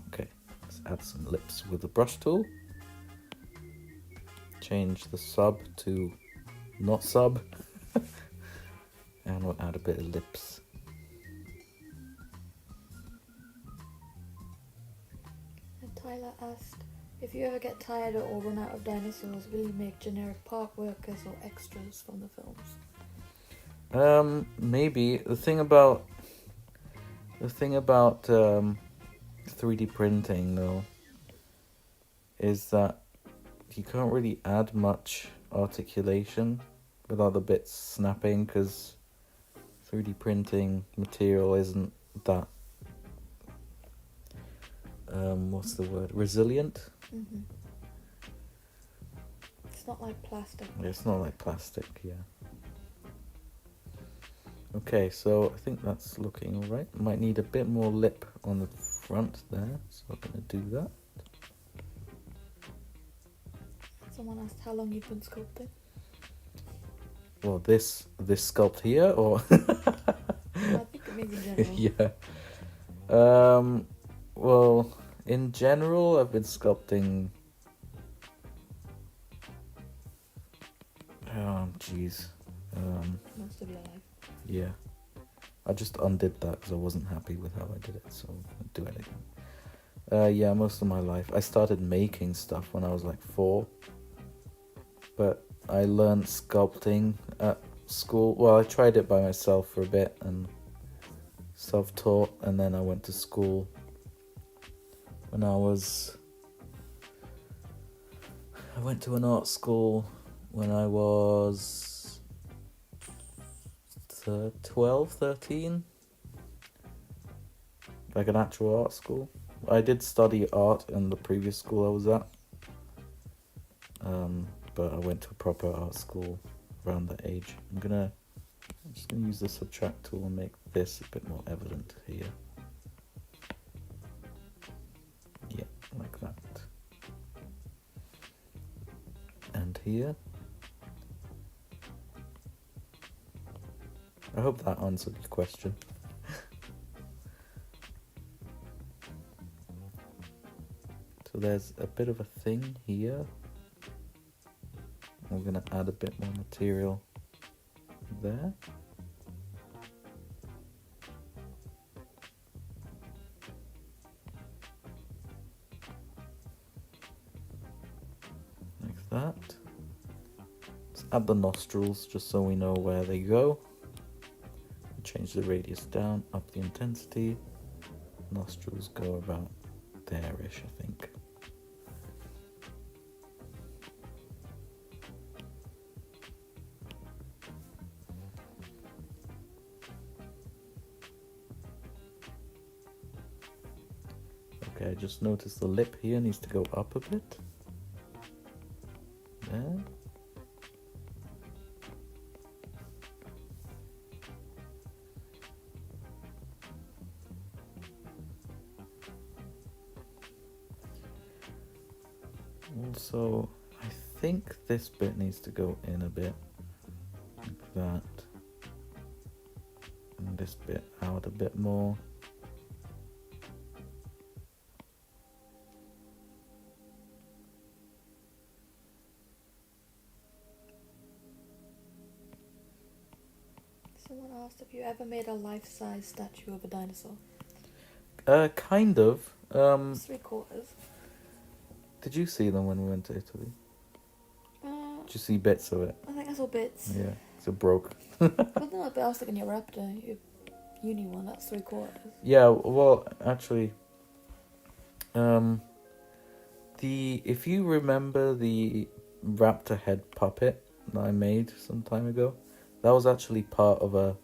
Okay, let's add some lips with the brush tool. Change the sub to not sub. And we'll add a bit of lips. And Tyler asked, if you ever get tired or run out of dinosaurs, will you make generic park workers or extras from the films? Maybe. The thing about 3D printing though is that you can't really add much articulation without the bits snapping, because 3D printing material isn't that what's the word? Resilient? Mhm. It's not like plastic. It's not like plastic, yeah. Okay, so I think that's looking alright. Might need a bit more lip on the front there, so I'm gonna do that. Someone asked how long you've been sculpting. Well, this sculpt here, or I think it means in general. yeah. Well, in general, I've been sculpting. Jeez. Most of your life. Yeah. I just undid that because I wasn't happy with how I did it, so I'll do it again. Yeah, most of my life. I started making stuff when I was like 4, but I learned sculpting at school. Well, I tried it by myself for a bit and self-taught, and then I went to school when I went to an art school when I was 12, 13, like an actual art school. I did study art in the previous school I was at, but I went to a proper art school around that age. I'm just gonna use the subtract tool and make this a bit more evident here. Yeah, like that. And here. I hope that answered the question. So there's a bit of a thing here. I'm gonna add a bit more material there. Like that. Let's add the nostrils just so we know where they go. Change the radius down, up the intensity. Nostrils go about there-ish, I think. Okay, I just noticed the lip here needs to go up a bit. There. Also, I think this bit needs to go in a bit, like that, and this bit out a bit more. Someone asked if you ever made a life-size statue of a dinosaur. Kind of. It's 3/4. Did you see them when we went to Italy? Did you see bits of it? I think I saw bits. Yeah, so broke. But no, but I was thinking your Raptor, your uni one, that's 3/4. Yeah, well, actually, if you remember the raptor head puppet that I made some time ago, that was actually part of a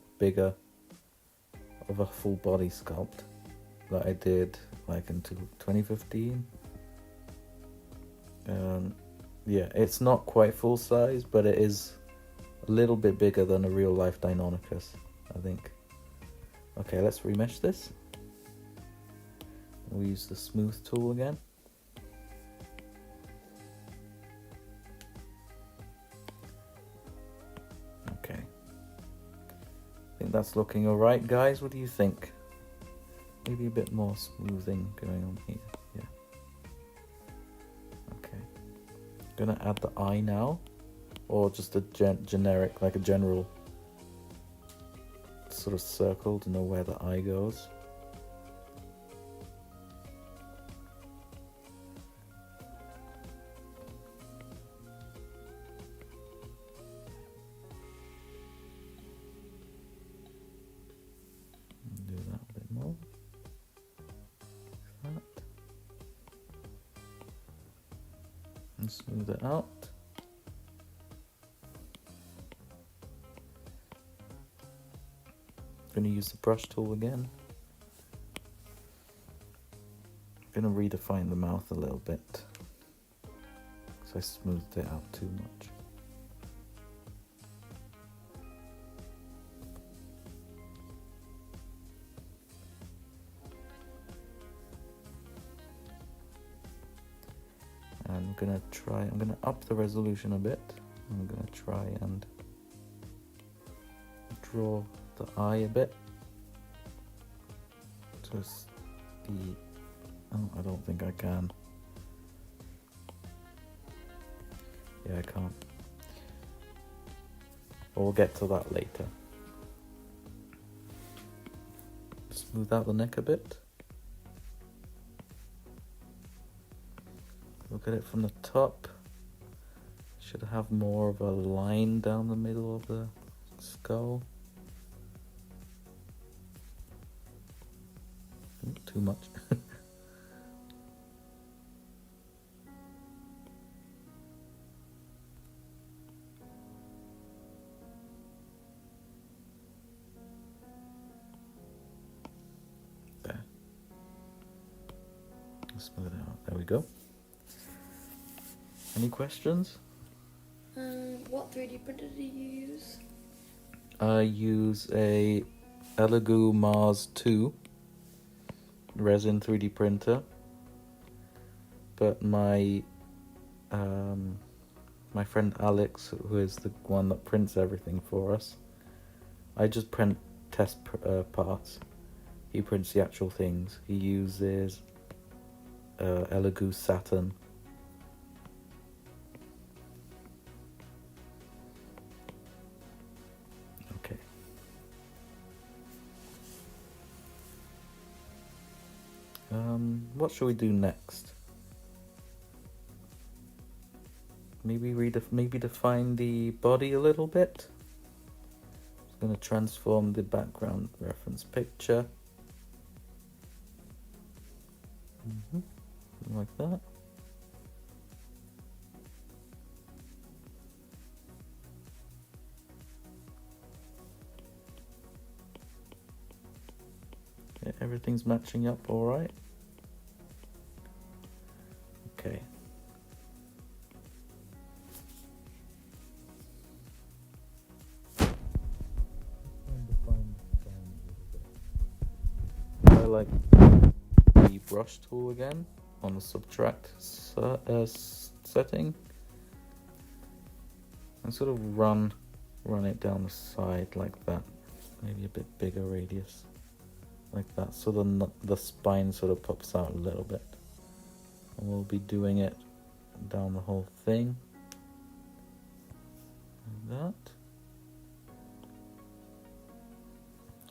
full body sculpt that I did like into 2015. Yeah, it's not quite full size, but it is a little bit bigger than a real life Deinonychus, I think. Okay, let's remesh this. We'll use the smooth tool again. Okay. I think that's looking alright, guys. What do you think? Maybe a bit more smoothing going on here. Yeah. Okay. Gonna add the eye now, or just a generic, like a general sort of circle to know where the eye goes. Do that a bit more. Like that. And smooth it out. Going to use the brush tool again. gonna redefine the mouth a little bit, because I smoothed it out too much. And I'm gonna up the resolution a bit. I'm gonna try and draw the eye a bit. Just oh, I don't think I can. Yeah, I can't. But we'll get to that later. Smooth out the neck a bit. Look at it from the top. Should have more of a line down the middle of the skull. Too much. There. Smooth it out. There we go. Any questions? What 3D printer do you use? I use a Elegoo Mars 2 resin 3D printer, but my friend Alex, who is the one that prints everything for us, I just print test parts. He prints the actual things. He uses Elegoo Saturn. Okay. What should we do next? Maybe define the body a little bit. I'm going to transform the background reference picture. Like that. Okay, everything's matching up all right. Okay. I like the brush tool again on the subtract setting, and sort of run it down the side like that. Maybe a bit bigger radius, like that, so the spine sort of pops out a little bit. And we'll be doing it down the whole thing, like that.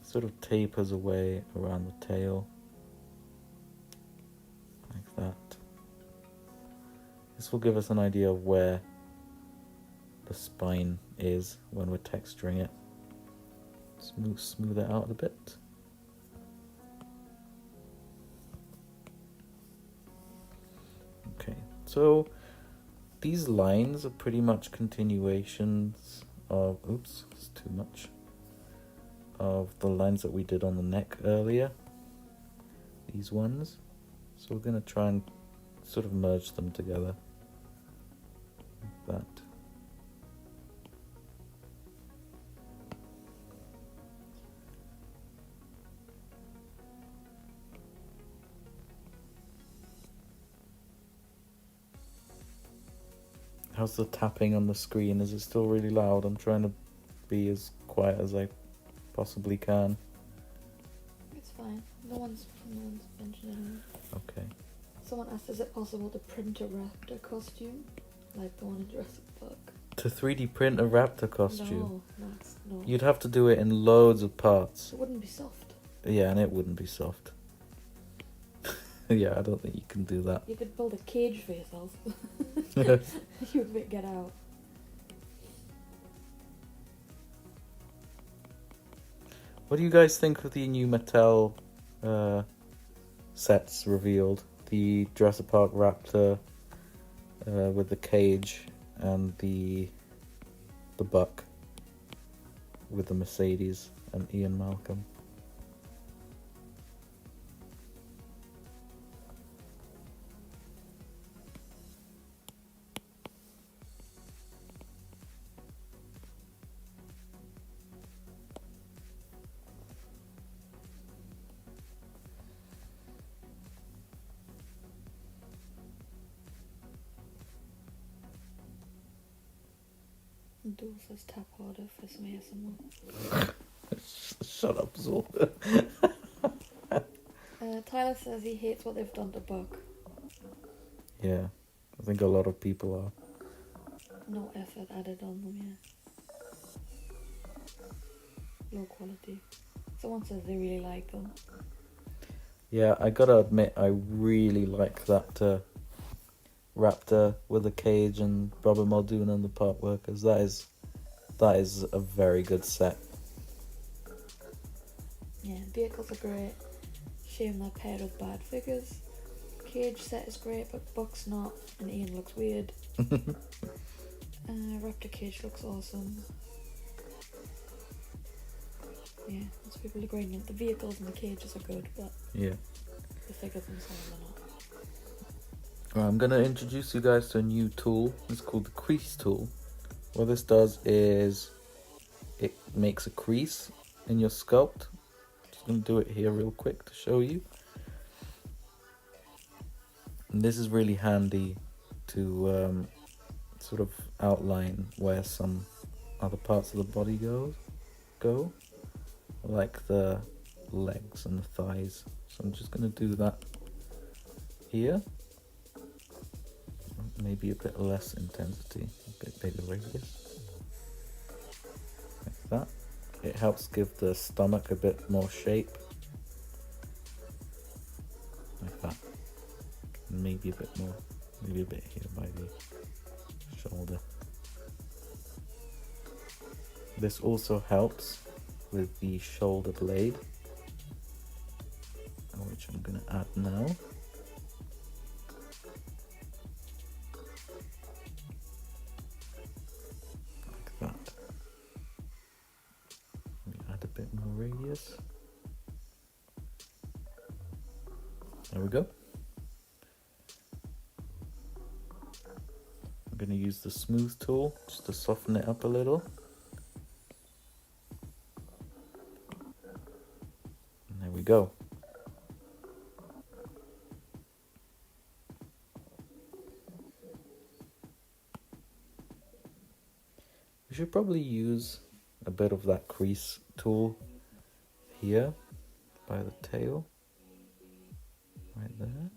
Sort of tapers away around the tail, like that. This will give us an idea of where the spine is when we're texturing it. Smooth it out a bit. Okay, so these lines are pretty much continuations of, oops, it's too much, of the lines that we did on the neck earlier, these ones. So we're going to try and sort of merge them together, like that. How's the tapping on the screen? Is it still really loud? I'm trying to be as quiet as I possibly can. It's fine. No one's mentioned anything. Okay. Someone asked, is it possible to print a raptor costume? Like the one in Jurassic Park? To 3D print a raptor costume? No. You'd have to do it in loads of parts. It wouldn't be soft. Yeah, and it wouldn't be soft. Yeah, I don't think you can do that. You could build a cage for yourself. You would get out. What do you guys think of the new Mattel sets revealed? The Jurassic Park Raptor with the cage and the Buck with the Mercedes and Ian Malcolm. Dual says tap harder for some ASMR. Shut up, Zor. Tyler says he hates what they've done to Buck. Yeah, I think a lot of people are. No effort added on them, yeah. Low quality. Someone says they really like them. Yeah, I gotta admit, I really like that Raptor with the cage and Robert Muldoon and the part workers. That is a very good set. Yeah, vehicles are great. Shame they're paired with bad figures. Cage set is great, but Buck's not, and Ian looks weird. Raptor cage looks awesome. Yeah, lots of people agreeing that the vehicles and the cages are good, but Yeah. the figures themselves are not. Right, I'm gonna introduce you guys to a new tool. It's called the crease tool. What this does is it makes a crease in your sculpt. Just gonna do it here real quick to show you. And this is really handy to sort of outline where some other parts of the body go, like the legs and the thighs. So I'm just going to do that here. Maybe a bit less intensity, a bit bigger radius. Like that. It helps give the stomach a bit more shape. Like that. Maybe a bit more. Maybe a bit here by the shoulder. This also helps with the shoulder blade, which I'm going to add now. Like that. Let me add a bit more radius. There we go. I'm going to use the smooth tool just to soften it up a little. And there we go. We should probably use a bit of that crease tool here by the tail, right there.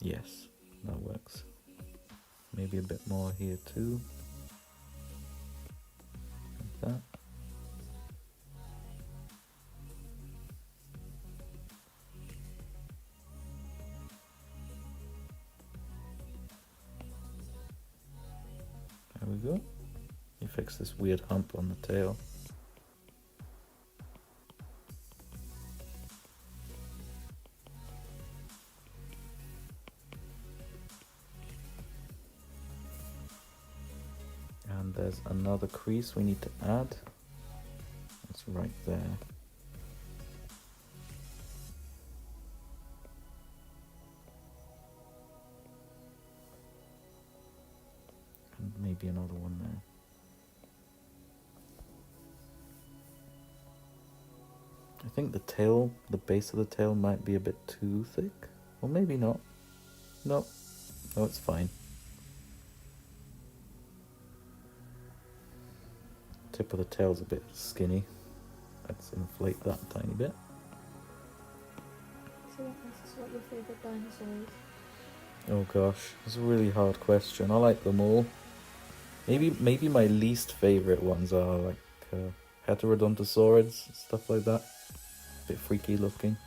Yes, that works. Maybe a bit more here too. Like that. There we go. You fix this weird hump on the tail. And there's another crease we need to add. It's right there. And maybe another one there. I think the tail, the base of the tail might be a bit too thick. Or maybe not. No, it's fine. Tip of the tail's a bit skinny. Let's inflate that a tiny bit. So this is what your favourite dinosaur is? Oh gosh, it's a really hard question. I like them all. Maybe my least favourite ones are like heterodontosaurids, stuff like that. A bit freaky looking.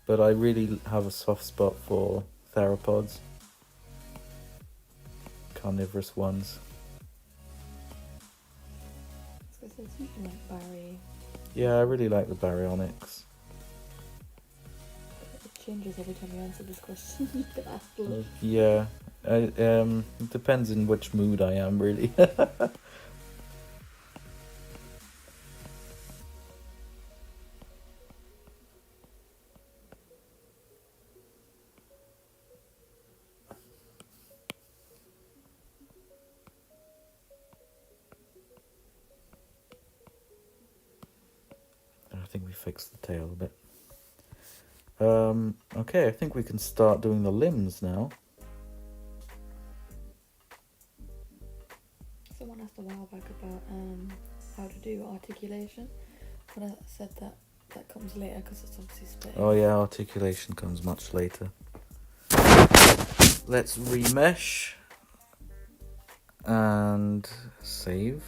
But I really have a soft spot for theropods. Carnivorous ones. So it's something like Barry. Yeah, I really like the baryonyx. It changes every time you answer this question. You get asked a lot. Yeah, it depends in which mood I am, really. I think we fixed the tail a bit. Okay, I think we can start doing the limbs now. Someone asked a while back about how to do articulation, but I said that comes later because it's obviously split. Oh yeah, articulation comes much later. Let's remesh and save.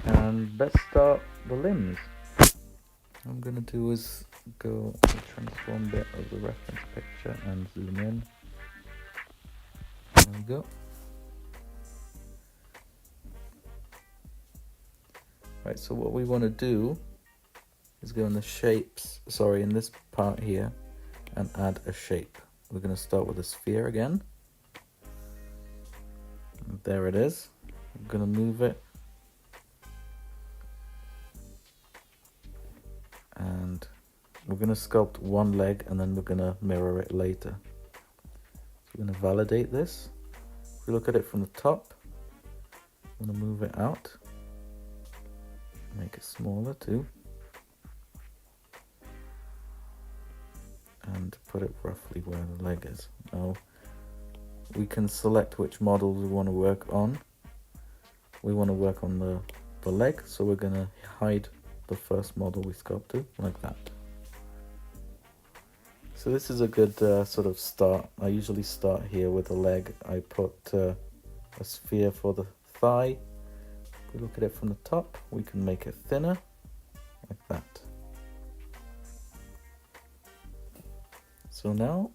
And let's start the limbs. What I'm gonna do is go to the transform bit of the reference picture and zoom in. There we go. Right, so what we want to do is go in the shapes, in this part here, and add a shape. We're going to start with a sphere again. And there it is. I'm going to move it. And we're going to sculpt one leg and then we're going to mirror it later. So we're going to validate this. If we look at it from the top, I'm going to move it out. Make it smaller too. And put it roughly where the leg is. Now we can select which models we want to work on. We want to work on the leg, so we're going to hide the first model we sculpted, like that. So this is a good sort of start. I usually start here with the leg. I put a sphere for the thigh. If we look at it from the top, we can make it thinner, like that. So now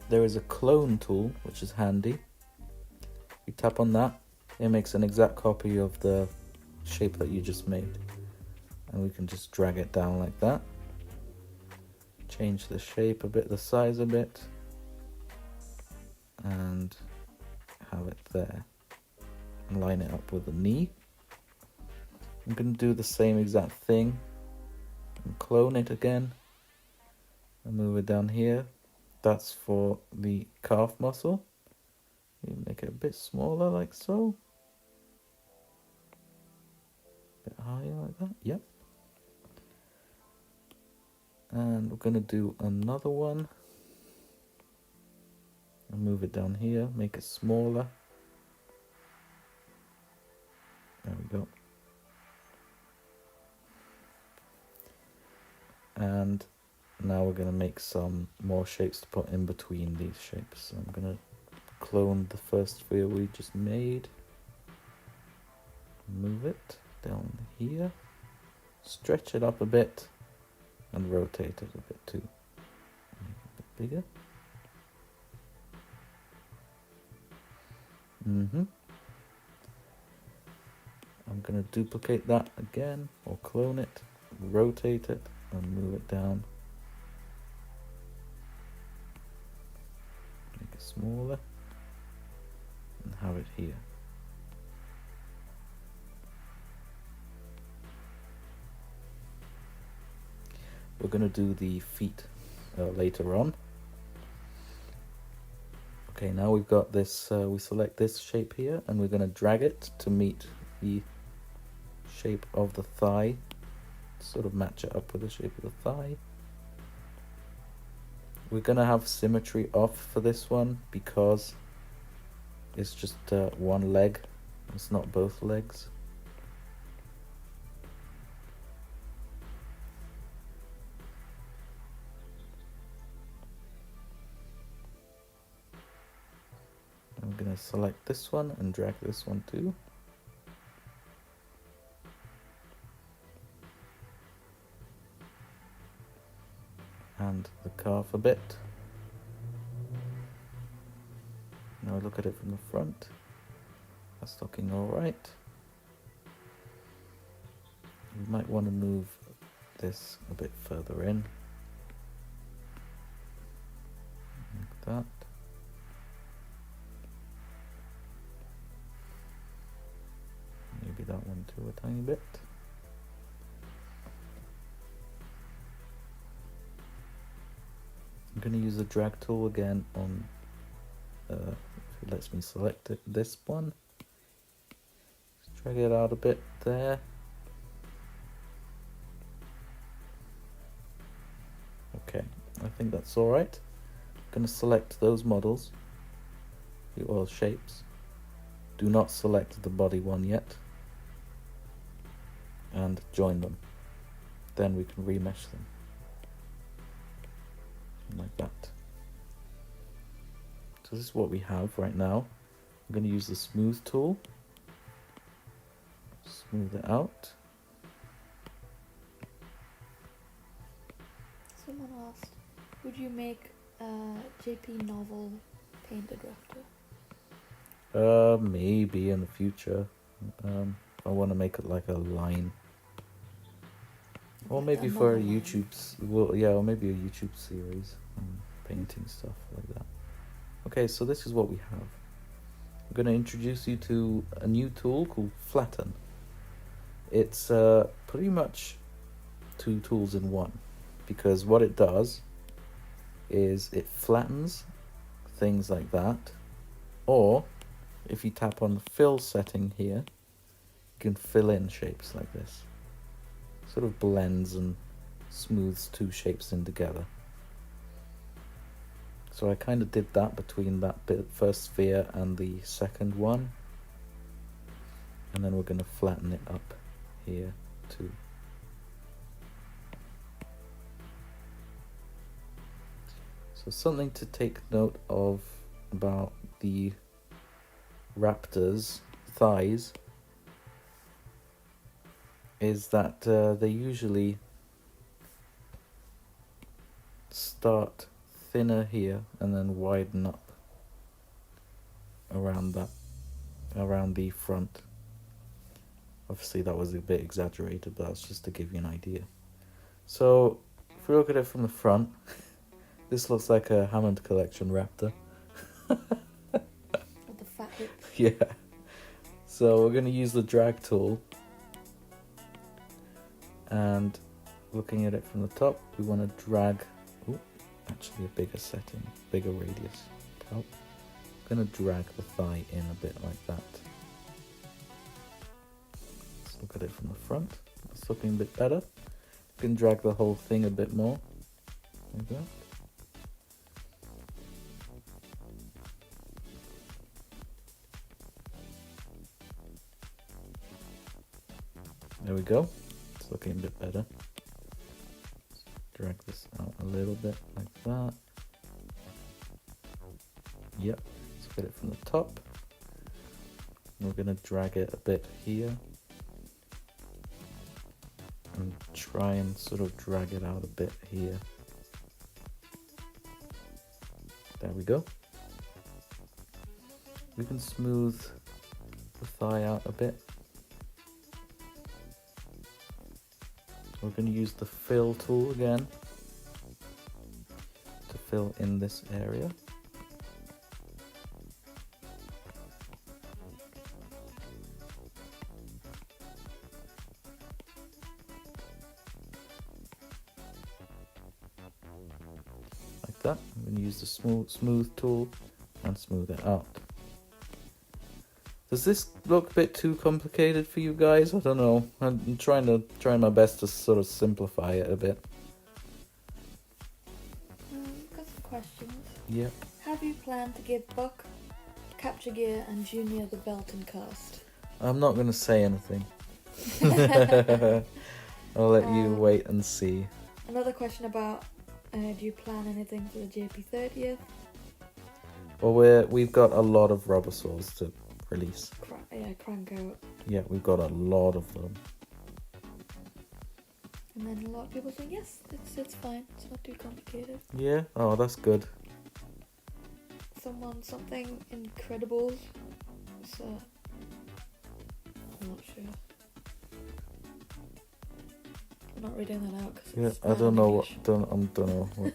there is a clone tool, which is handy. You tap on that, it makes an exact copy of the shape that you just made. And we can just drag it down like that. Change the shape a bit, the size a bit, and have it there. And line it up with the knee. I'm going to do the same exact thing and clone it again and move it down here. That's for the calf muscle. You make it a bit smaller like so. A bit higher like that, yep. And we're going to do another one. And move it down here, make it smaller. There we go. And now we're going to make some more shapes to put in between these shapes. So I'm going to clone the first sphere we just made. Move it down here. Stretch it up a bit. And rotate it a bit too. Make it a bit bigger. I'm going to duplicate that again, or clone it, rotate it, and move it down. Make it smaller, and have it here. We're going to do the feet later on. Okay, now we've got this, we select this shape here, and we're going to drag it to meet the shape of the thigh. Sort of match it up with the shape of the thigh. We're going to have symmetry off for this one because it's just one leg. It's not both legs. I'm going to select this one and drag this one too. And the calf a bit. Now look at it from the front. That's looking alright. You might want to move this a bit further in. Like that. Maybe that one too a tiny bit. I'm going to use the drag tool again on, if it lets me select it, this one. Just drag it out a bit there. think that's all right. I'm going to select those models, or shapes. Do not select the body one yet. And join them. Then we can remesh them. Like that. So this is what we have right now. I'm going to use the smooth tool. Smooth it out. Someone asked, would you make a JP novel painted Raptor? Maybe in the future. I want to make it like a line. Or maybe for a or maybe a YouTube series, painting stuff like that. Okay, so this is what we have. I'm going to introduce you to a new tool called Flatten. It's pretty much two tools in one, because what it does is it flattens things like that, or if you tap on the fill setting here, you can fill in shapes like this. Sort of blends and smooths two shapes in together. So I kind of did that between that first sphere and the second one, and then we're going to flatten it up here too. So something to take note of about the raptor's thighs is that they usually start thinner here and then widen up around the front. Obviously that was a bit exaggerated, but that's just to give you an idea. So if we look at it from the front, this looks like a Hammond Collection Raptor. With the fat hip. Yeah. So we're going to use the drag tool, and looking at it from the top, we want to drag, actually a bigger setting, bigger radius. I'm going to drag the thigh in a bit like that. Let's look at it from the front. It's looking a bit better. We can drag the whole thing a bit more, like that. There we go. It's looking a bit better. Drag this out a little bit like that. Yep. Let's get it from the top. We're going to drag it a bit here. And try and sort of drag it out a bit here. There we go. We can smooth the thigh out a bit. We're going to use the fill tool again to fill in this area. Like that. I'm going to use the smooth tool and smooth it out. Does this look a bit too complicated for you guys? I don't know. I'm trying my best to sort of simplify it a bit. Got some questions. Yep. Have you planned to give Buck, Capture Gear and Junior the belt and cast? I'm not going to say anything. I'll let you wait and see. Another question about, do you plan anything for the JP 30th? Well, we've got a lot of rubber saws to release. Crank out. Yeah, we've got a lot of them. And then a lot of people say, yes, it's fine. It's not too complicated. Yeah? Oh, that's good. Something incredible. So, I'm not sure. I'm not reading that out because it's I don't know English. don't know what.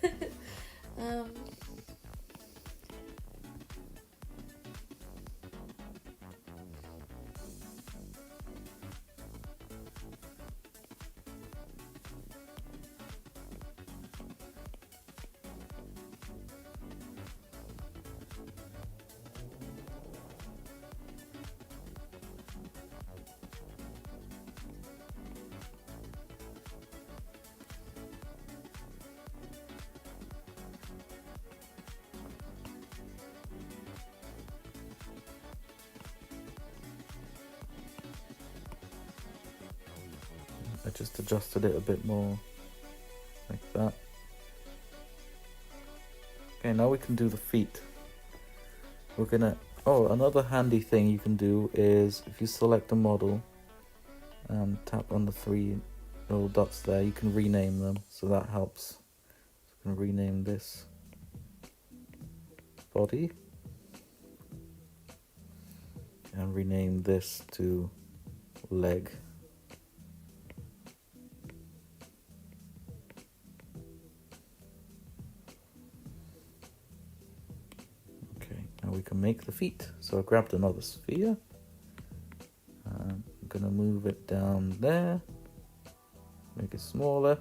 just adjusted it a bit more like that. Okay, now we can do the feet. We're gonna, oh, another handy thing you can do is if you select a model and tap on the 3 little dots there, you can rename them, so that helps. So I'm gonna rename this body and rename this to leg. Now we can make the feet. So I grabbed another sphere. I'm gonna move it down there. Make it smaller.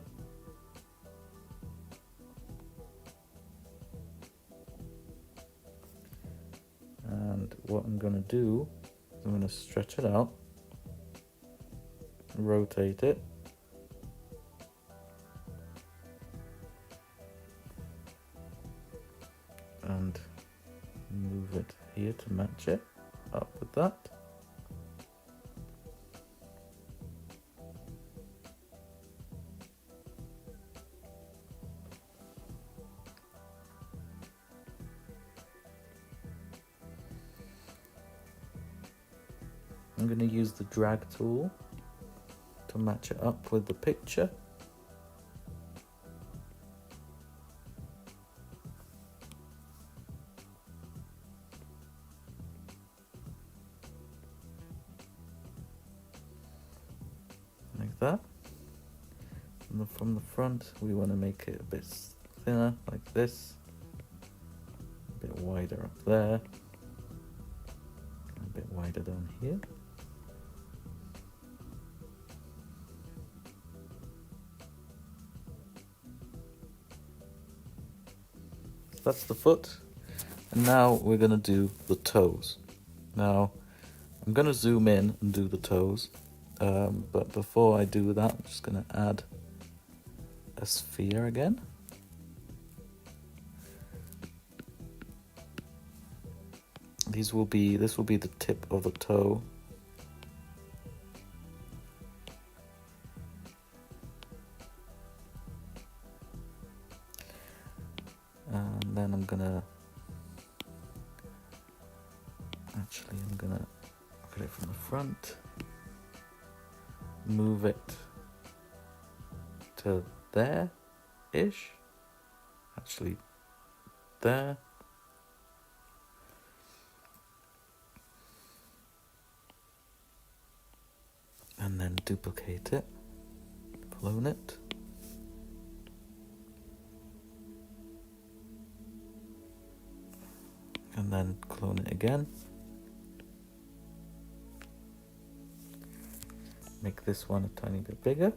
And what I'm gonna do is I'm gonna stretch it out, rotate it. And move it here to match it up with that. I'm going to use the drag tool to match it up with the picture. Like that. And from the front we want to make it a bit thinner like this, a bit wider up there, a bit wider down here. That's the foot, and now we're going to do the toes. Now I'm going to zoom in and do the toes, but before I do that I'm just going to add a sphere again. This will be the tip of the toe. And then I'm gonna look at it from the front, move it to there-ish, actually there. And then duplicate it, clone it. And then clone it again. Make this one a tiny bit bigger.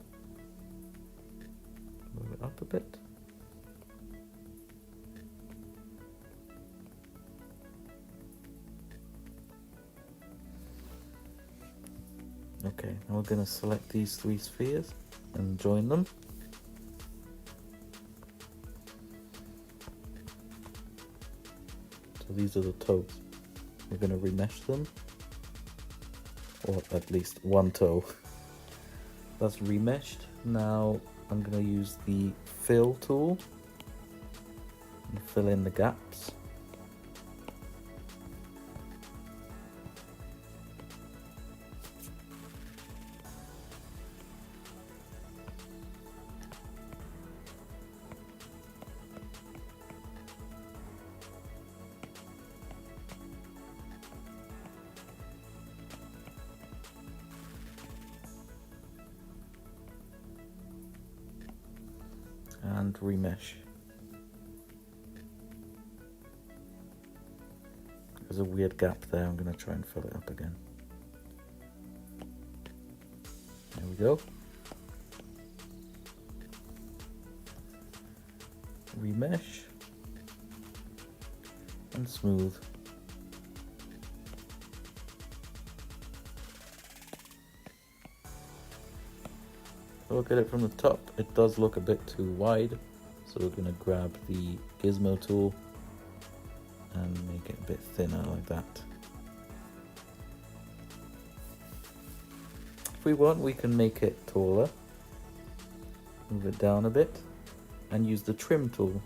Move it up a bit. Okay, now we're going to select these 3 spheres and join them. So these are the toes. We're going to remesh them, or at least one toe. That's remeshed. Now I'm going to use the fill tool and fill in the gaps. And remesh. There's a weird gap there, I'm going to try and fill it up again. There we go. Remesh and smooth. Look at it from the top, it does look a bit too wide, so we're going to grab the gizmo tool and make it a bit thinner like that. If we want, we can make it taller, Move it down a bit and use the trim tool.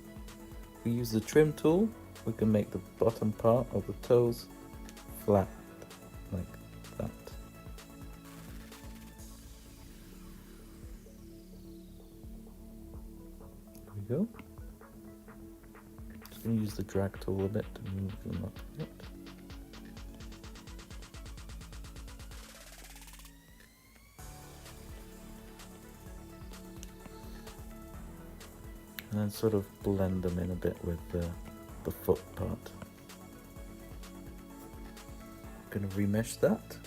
If we use the trim tool, we can make the bottom part of the toes flat like that. There we go. Just going to use the drag tool a bit to move them up a bit. And then sort of blend them in a bit with the foot part. Going to remesh that.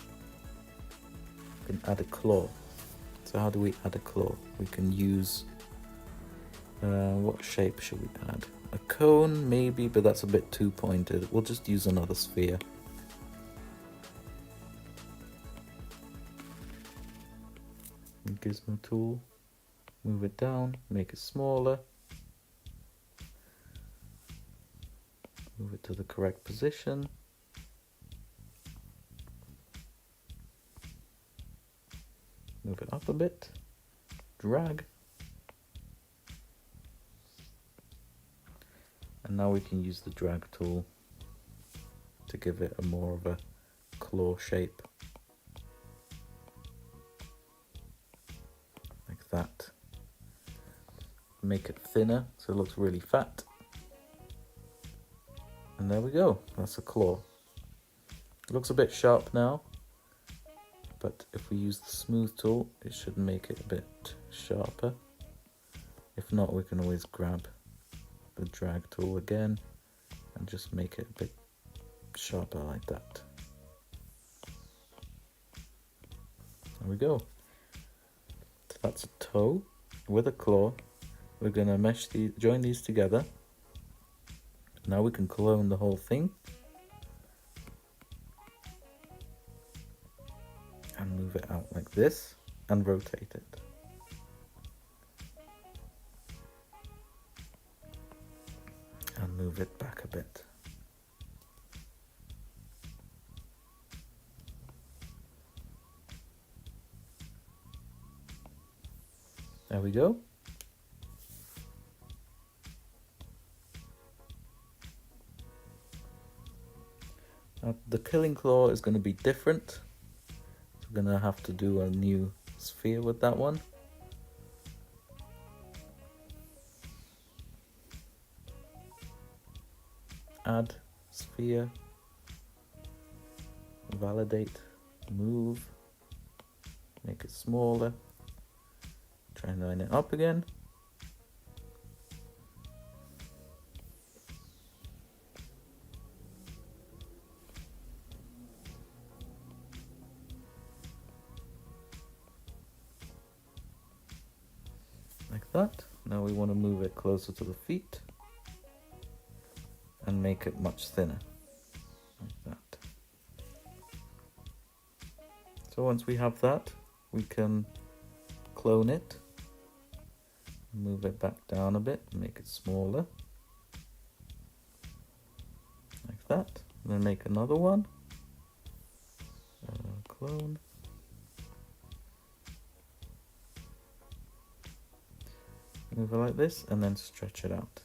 We can add a claw. So how do we add a claw? We can use, what shape should we add? A cone maybe, but that's a bit too pointed. We'll just use another sphere. Gizmo tool, move it down, make it smaller. Move it to the correct position. Move it up a bit. Drag. And now we can use the drag tool to give it a more of a claw shape. Like that. Make it thinner so it looks really fat. And there we go, that's a claw. It looks a bit sharp now, but if we use the smooth tool, it should make it a bit sharper. If not, we can always grab the drag tool again and just make it a bit sharper like that. There we go. So that's a toe with a claw. We're gonna join these together. Now we can clone the whole thing and move it out like this and rotate it. And move it back a bit. There we go. The killing claw is going to be different. So we're going to have to do a new sphere with that one. Add sphere, validate, move, make it smaller, try and line it up again. Like that. Now we want to move it closer to the feet and make it much thinner, like that. So once we have that, we can clone it, move it back down a bit, make it smaller, like that. And then make another one, clone. Move it like this and then stretch it out.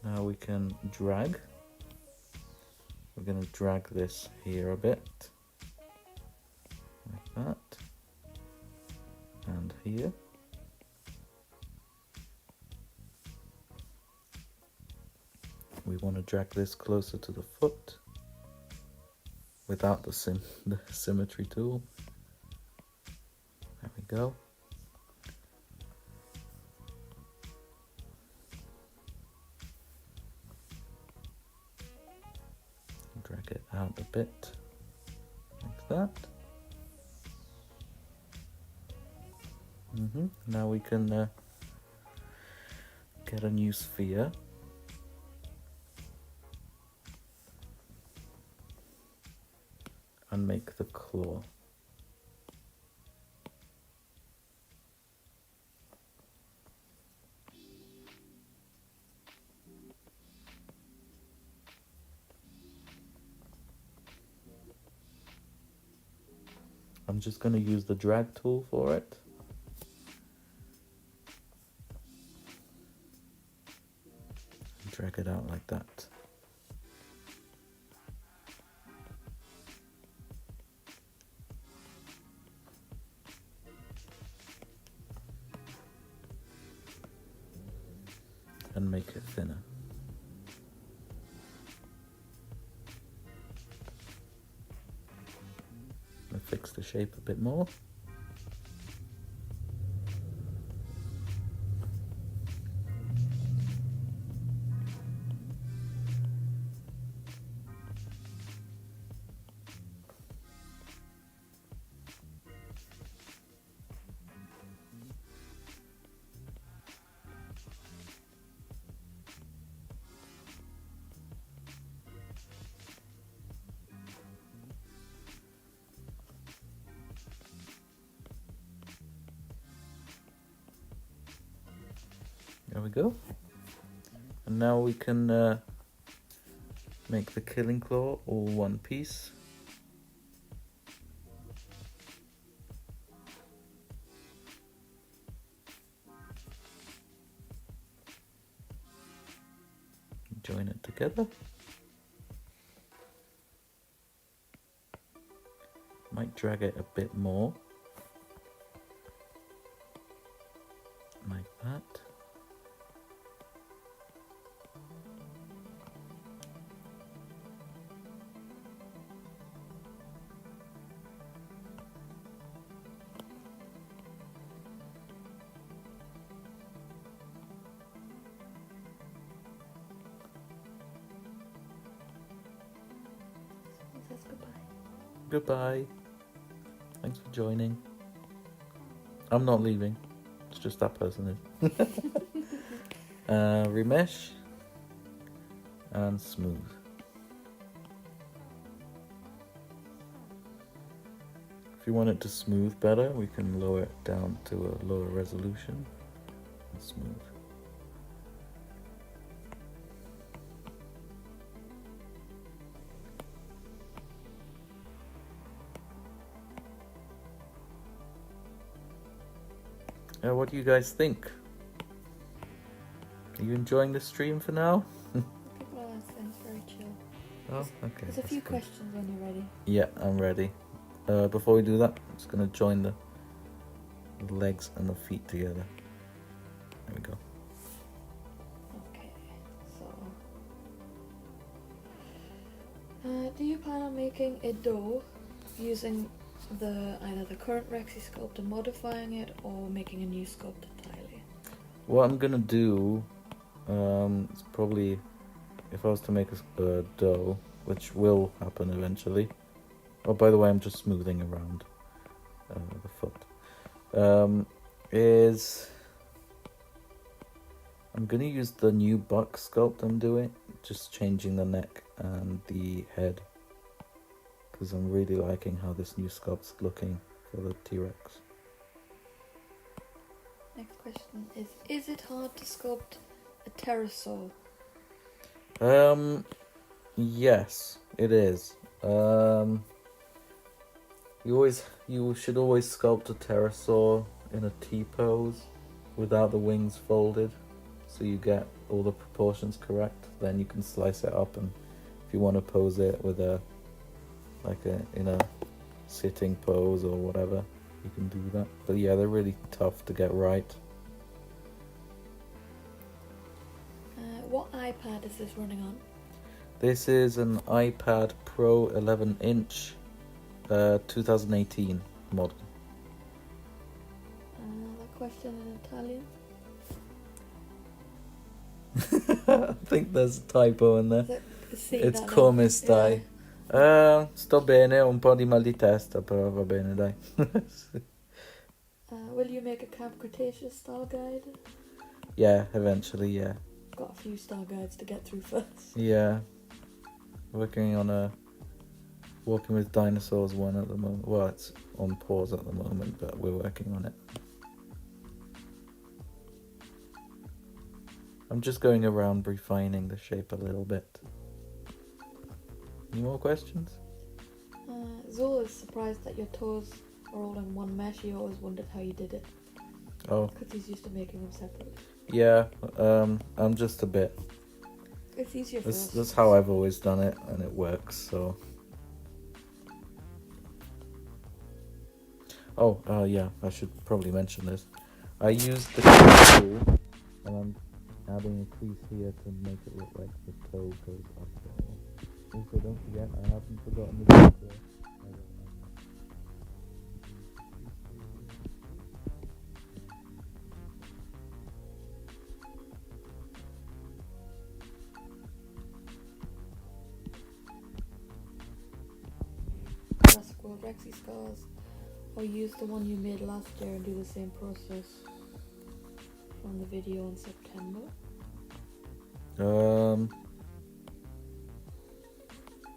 Now we can drag. We're going to drag this here a bit, like that, and here. We want to drag this closer to the foot without the symmetry tool. There we go. Drag it out a bit, like that. Now we can get a new sphere. And make the claw. I'm just going to use the drag tool for it. Drag it out like that. And make it thinner. I'll fix the shape a bit more. There we go. And now we can make the killing claw all one piece. Join it together. Might drag it a bit more. Like that. Says goodbye. Goodbye. Thanks for joining. I'm not leaving. It's just that person is. Remesh. And smooth. If you want it to smooth better, we can lower it down to a lower resolution. And smooth. What do you guys think? Are you enjoying the stream for now? People are saying it's very chill. Oh, okay. There's a few good. questions when you're ready. Yeah, I'm ready. Before we do that, I'm just going to join the legs and the feet together. There we go. Okay, so do you plan on making a door using either the current Rexy sculpt and modifying it, or making a new sculpt entirely? What I'm going to do, it's probably, if I was to make a dough, which will happen eventually. Oh, by the way, I'm just smoothing around the foot. Is I'm going to use the new buck sculpt I'm doing, just changing the neck and the head, because I'm really liking how this new sculpt's looking for the T-Rex. Next question is it hard to sculpt a pterosaur? Yes, it is. You should always sculpt a pterosaur in a T-pose without the wings folded, so you get all the proportions correct. Then you can slice it up, and if you want to pose it with in a sitting pose or whatever, you can do that. But yeah, they're really tough to get right. What iPad is this running on? This is an iPad Pro 11-inch 2018 model. Another question in Italian. I think there's a typo in there. It's come stai. Sto bene, un po' di mal di testa, però va bene, dai. Will you make a Camp Cretaceous style guide? Yeah, eventually, yeah. Got a few style guides to get through first. Yeah. Working on a Walking with Dinosaurs one at the moment. Well, it's on pause at the moment, but we're working on it. I'm just going around refining the shape a little bit. Any more questions? Zul is surprised that your toes are all in one mesh, he always wondered how you did it. Oh. Because he's used to making them separate. Yeah, I'm just a bit... It's easier for us. That's how I've always done it, and it works, so... Oh, yeah, I should probably mention this. I used the crease tool, and I'm adding a crease here to make it look like the toe goes up a bit more. Also, don't forget, I haven't forgotten the detail. Jurassic World Rexy scars, or use the one you made last year and do the same process from the video in September.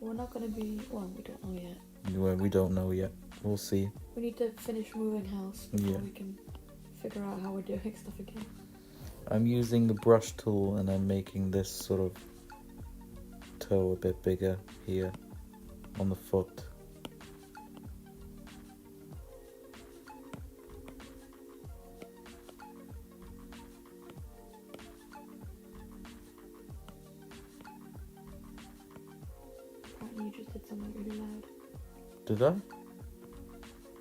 We're not going to be... Well, we don't know yet. Well, we don't know yet. We'll see. We need to finish moving house before Yeah. we can figure out how we're doing stuff again. I'm using the brush tool, and I'm making this sort of toe a bit bigger here on the foot. Apparently you just did something really loud. Did I?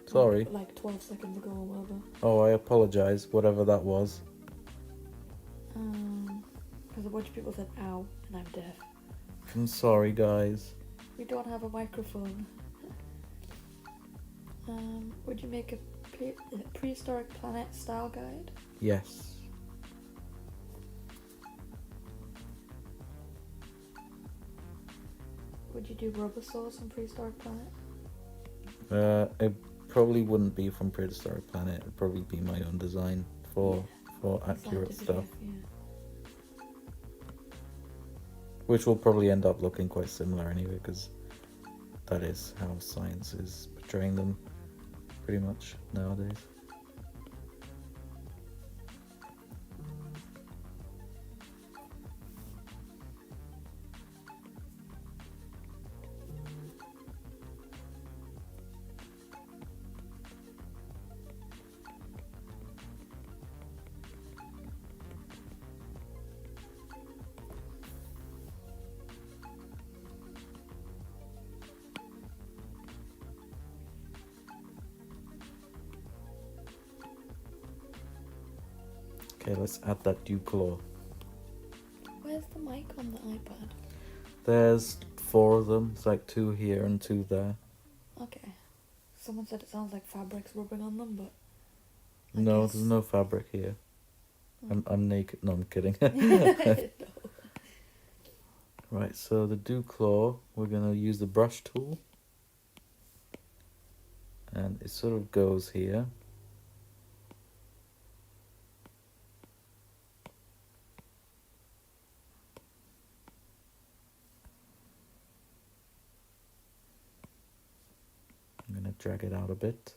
Sorry. Like 12 seconds ago or whatever. Oh, I apologize, whatever that was. Because a bunch of people said ow, and I'm deaf. I'm sorry, guys. We don't have a microphone. Would you make a prehistoric planet style guide? Yes. Would you do rubber saws from prehistoric planet? It probably wouldn't be from Prehistoric Planet. It'd probably be my own design for accurate stuff. Yeah. Which will probably end up looking quite similar anyway, because that is how science is portraying them pretty much nowadays. Okay, let's add that dew claw. Where's the mic on the iPad? There's 4 of them. It's like 2 here and 2 there. Okay. Someone said it sounds like fabrics rubbing on them, but... No, there's no fabric here. I'm naked. No, I'm kidding. No. Right, so the dew claw, we're going to use the brush tool. And it sort of goes here. I'm going to drag it out a bit.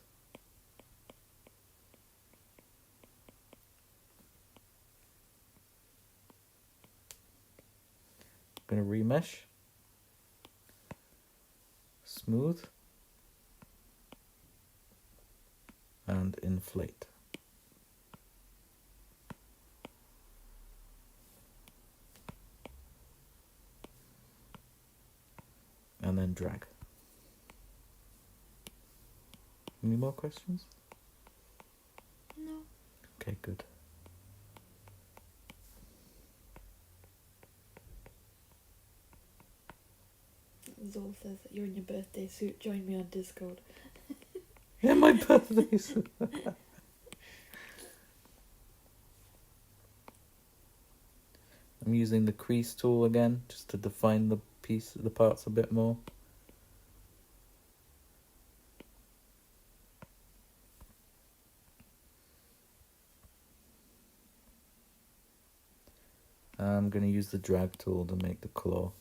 I'm going to remesh. Smooth. And inflate. And then drag. Any more questions? No. Okay, good. Zol says that you're in your birthday suit. Join me on Discord. Yeah, my birthday's. I'm using the crease tool again, just to define the parts a bit more. I'm going to use the drag tool to make the claw.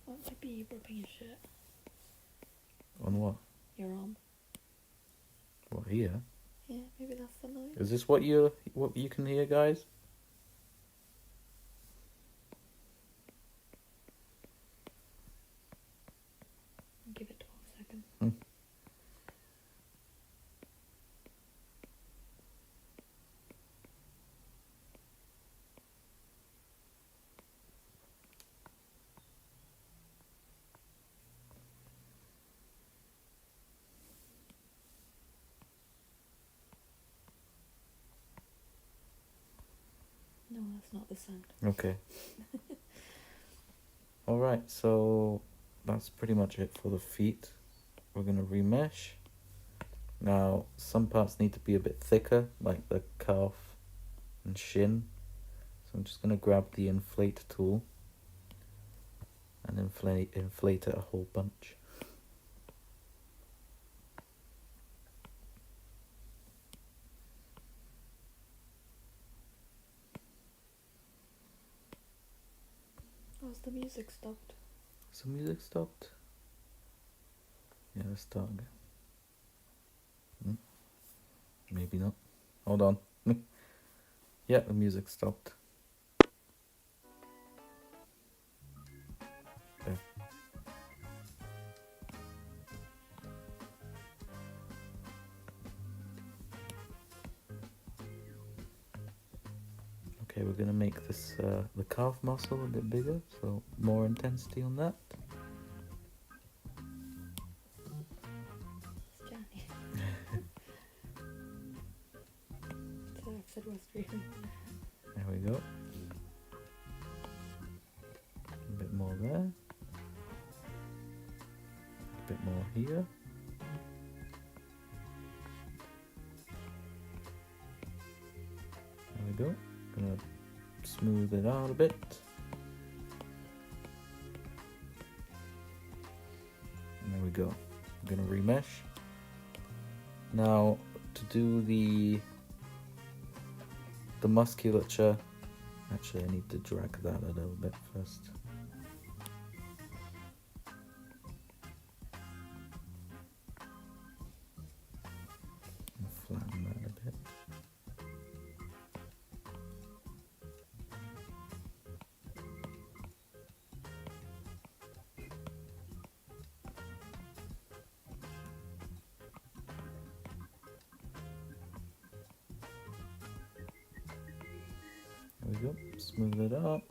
What might be you ripping your shirt? On what? Your arm. What, here? Yeah, maybe that's the noise. Is this what you can hear, guys? not this end. Okay. Alright, so that's pretty much it for the feet. We're going to remesh. Now, some parts need to be a bit thicker, like the calf and shin. So I'm just going to grab the inflate tool and inflate it a whole bunch. Oh, has the music stopped? Is the music stopped? Yeah, let's start again. Maybe not. Hold on. Yeah, the music stopped. There. Okay, we're gonna make this the calf muscle a bit bigger, so more intensity on that. It's Johnny. So I said West really. There we go. A bit more there. A bit more here. There we go. Gonna smooth it out a bit. And there we go. I'm gonna remesh. Now to do the musculature, actually I need to drag that a little bit first. And flatten that a bit. There we go, smooth it out.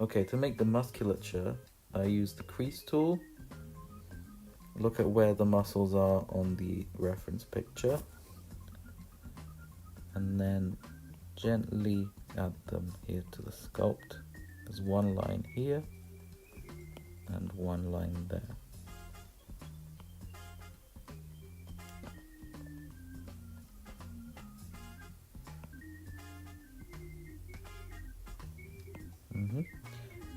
Okay, to make the musculature, I use the crease tool. Look at where the muscles are on the reference picture. And then gently add them here to the sculpt. There's one line here and one line there.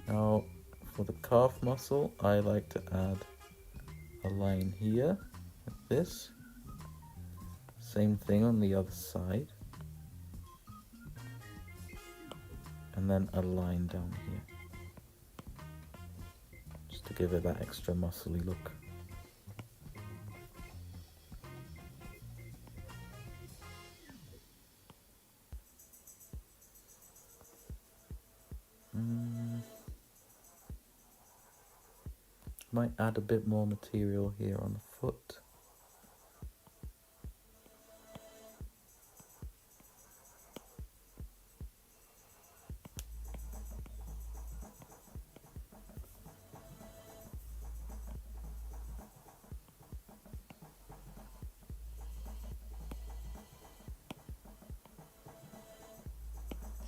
Now for the calf muscle, I like to add a line here, like this. Same thing on the other side. And then a line down here. Just to give it that extra muscly look. Might add a bit more material here on the foot.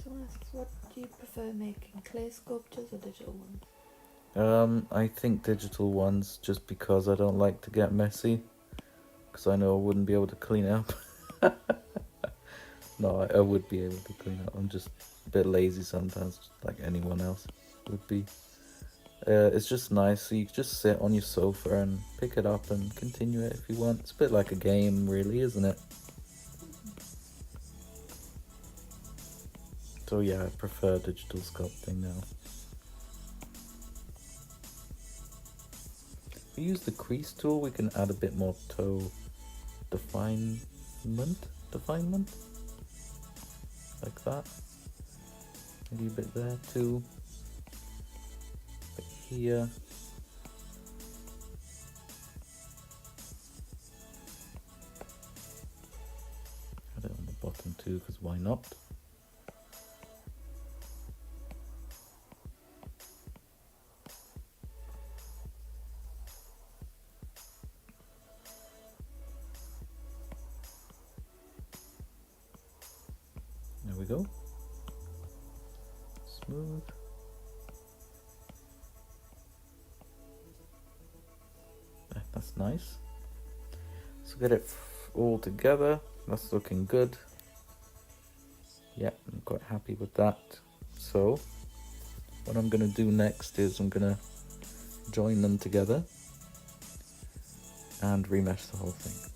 Someone asks, what do you prefer making, clay sculptures or digital ones? I think digital ones, just because I don't like to get messy, because I know I wouldn't be able to clean it up. No, I would be able to clean up. I'm just a bit lazy sometimes, like anyone else would be. It's just nice, so you just sit on your sofa and pick it up and continue it if you want. It's a bit like a game, really, isn't it? So yeah, I prefer digital sculpting now. If we use the crease tool, we can add a bit more toe definement, like that. Maybe a bit there too. A bit here. Add it on the bottom too, because why not? There we go. smooth. That's nice. So get it all together. That's looking good. Yeah, I'm quite happy with that. So what I'm going to do next is I'm going to join them together and remesh the whole thing.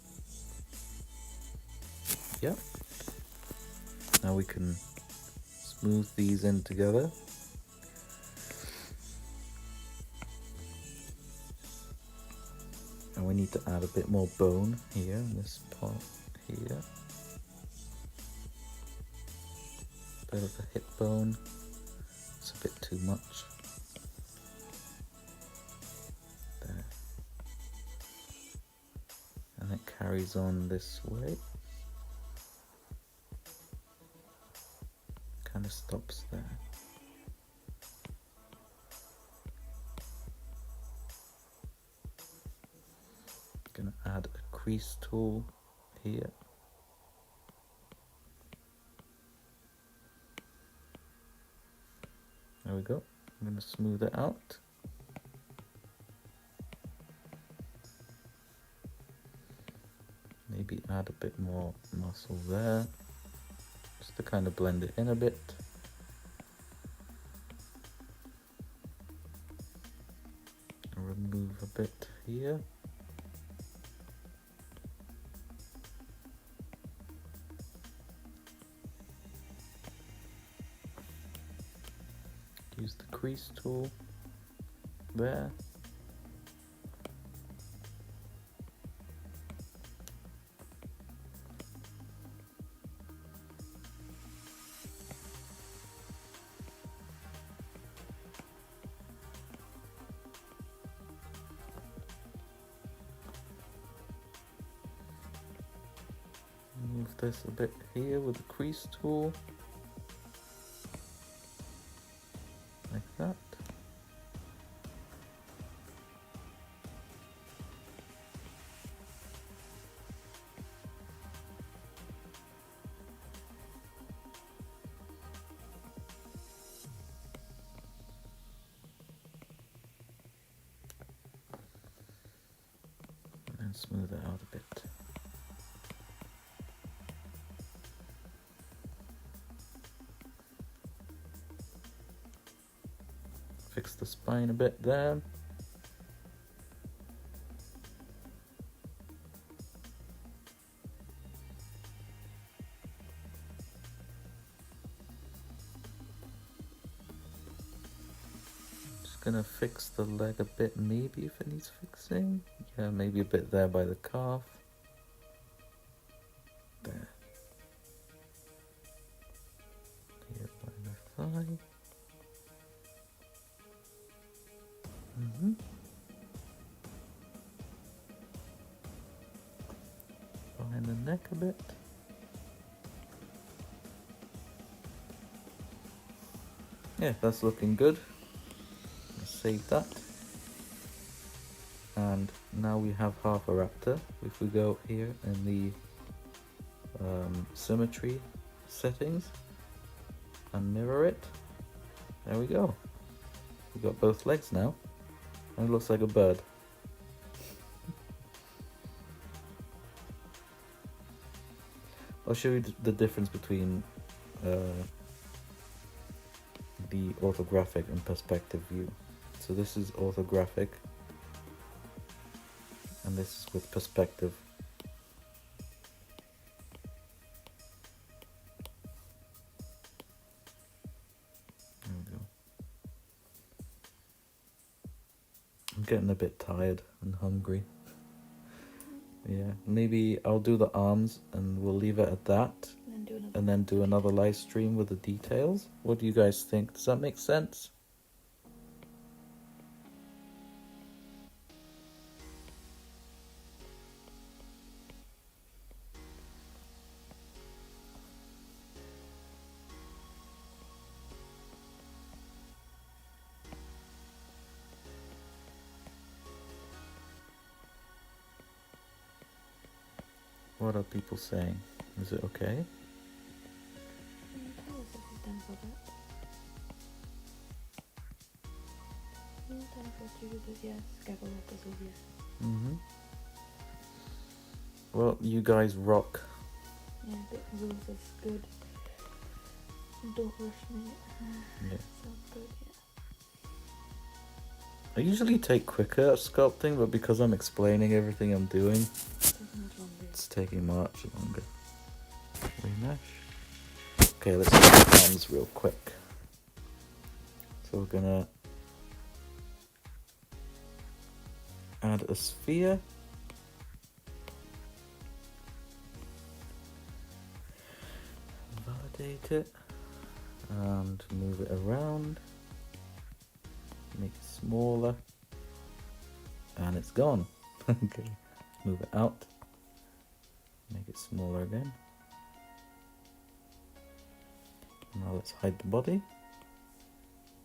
Yep. Now we can smooth these in together. And we need to add a bit more bone here in this part here. Bit of a hip bone. It's a bit too much. There. And it carries on this way. Kind of stops there. Gonna add a crease tool here. There we go. I'm gonna smooth it out. Maybe add a bit more muscle there, just to kind of blend it in a bit. Remove a bit here. Use the crease tool there. Move this a bit here with the crease tool. Like that. And then smooth it out a bit. Fix the spine a bit there. Just gonna fix the leg a bit, maybe if it needs fixing. Yeah, maybe a bit there by the calf. There. Here by the thigh. Behind the neck a bit. Yeah, that's looking good. Let's save that. And now we have half a raptor. If we go here in the symmetry settings and mirror it, there we go. We've got both legs now, and it looks like a bird. I'll show you the difference between the orthographic and perspective view. So this is orthographic, and this is with perspective. There we go. I'm getting a bit tired and hungry. Yeah, maybe I'll do the arms and we'll leave it at that. And then do another live stream with the details. What do you guys think? Does that make sense? What are people saying? Is it okay? Yeah, tentacle tubers, yes. Scalpel necklaces, yes. Well, you guys rock. Yeah, but rules is good. Don't rush me. Yeah. Sounds good, yeah. I usually take quicker at sculpting, but because I'm explaining everything I'm doing, Taking much longer. it's taking much longer. Remesh. Okay, let's do the arms real quick. So we're gonna add a sphere. Validate it and move it around. Make it smaller. And it's gone. Okay, move it out. Make it smaller again. Now let's hide the body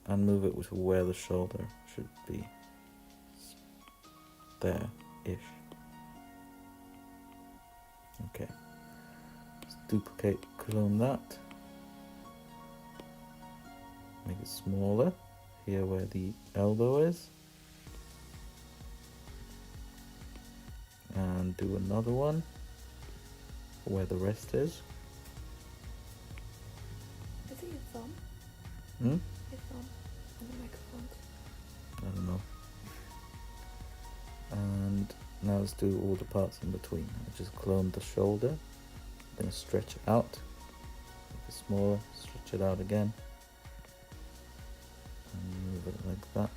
and move it to where the shoulder should be. There-ish. Okay. Let's duplicate, clone that. Make it smaller. Here where the elbow is. And do another one where the rest is. Is it your thumb? Hmm? Your thumb on the microphone. I don't know. And now let's do all the parts in between. I just cloned the shoulder. I'm gonna stretch it out. Make it smaller, stretch it out again. And move it like that.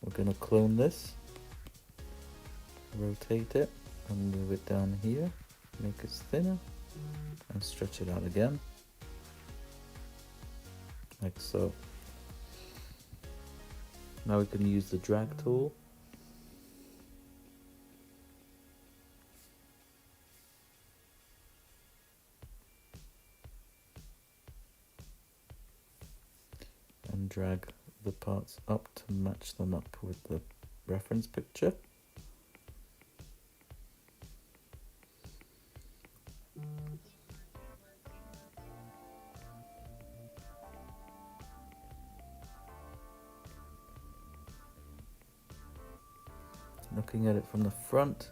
We're gonna clone this. Rotate it and move it down here. Make it thinner. And stretch it out again. Like so. Now we can use the drag tool. And drag the parts up to match them up with the reference picture. Looking at it from the front,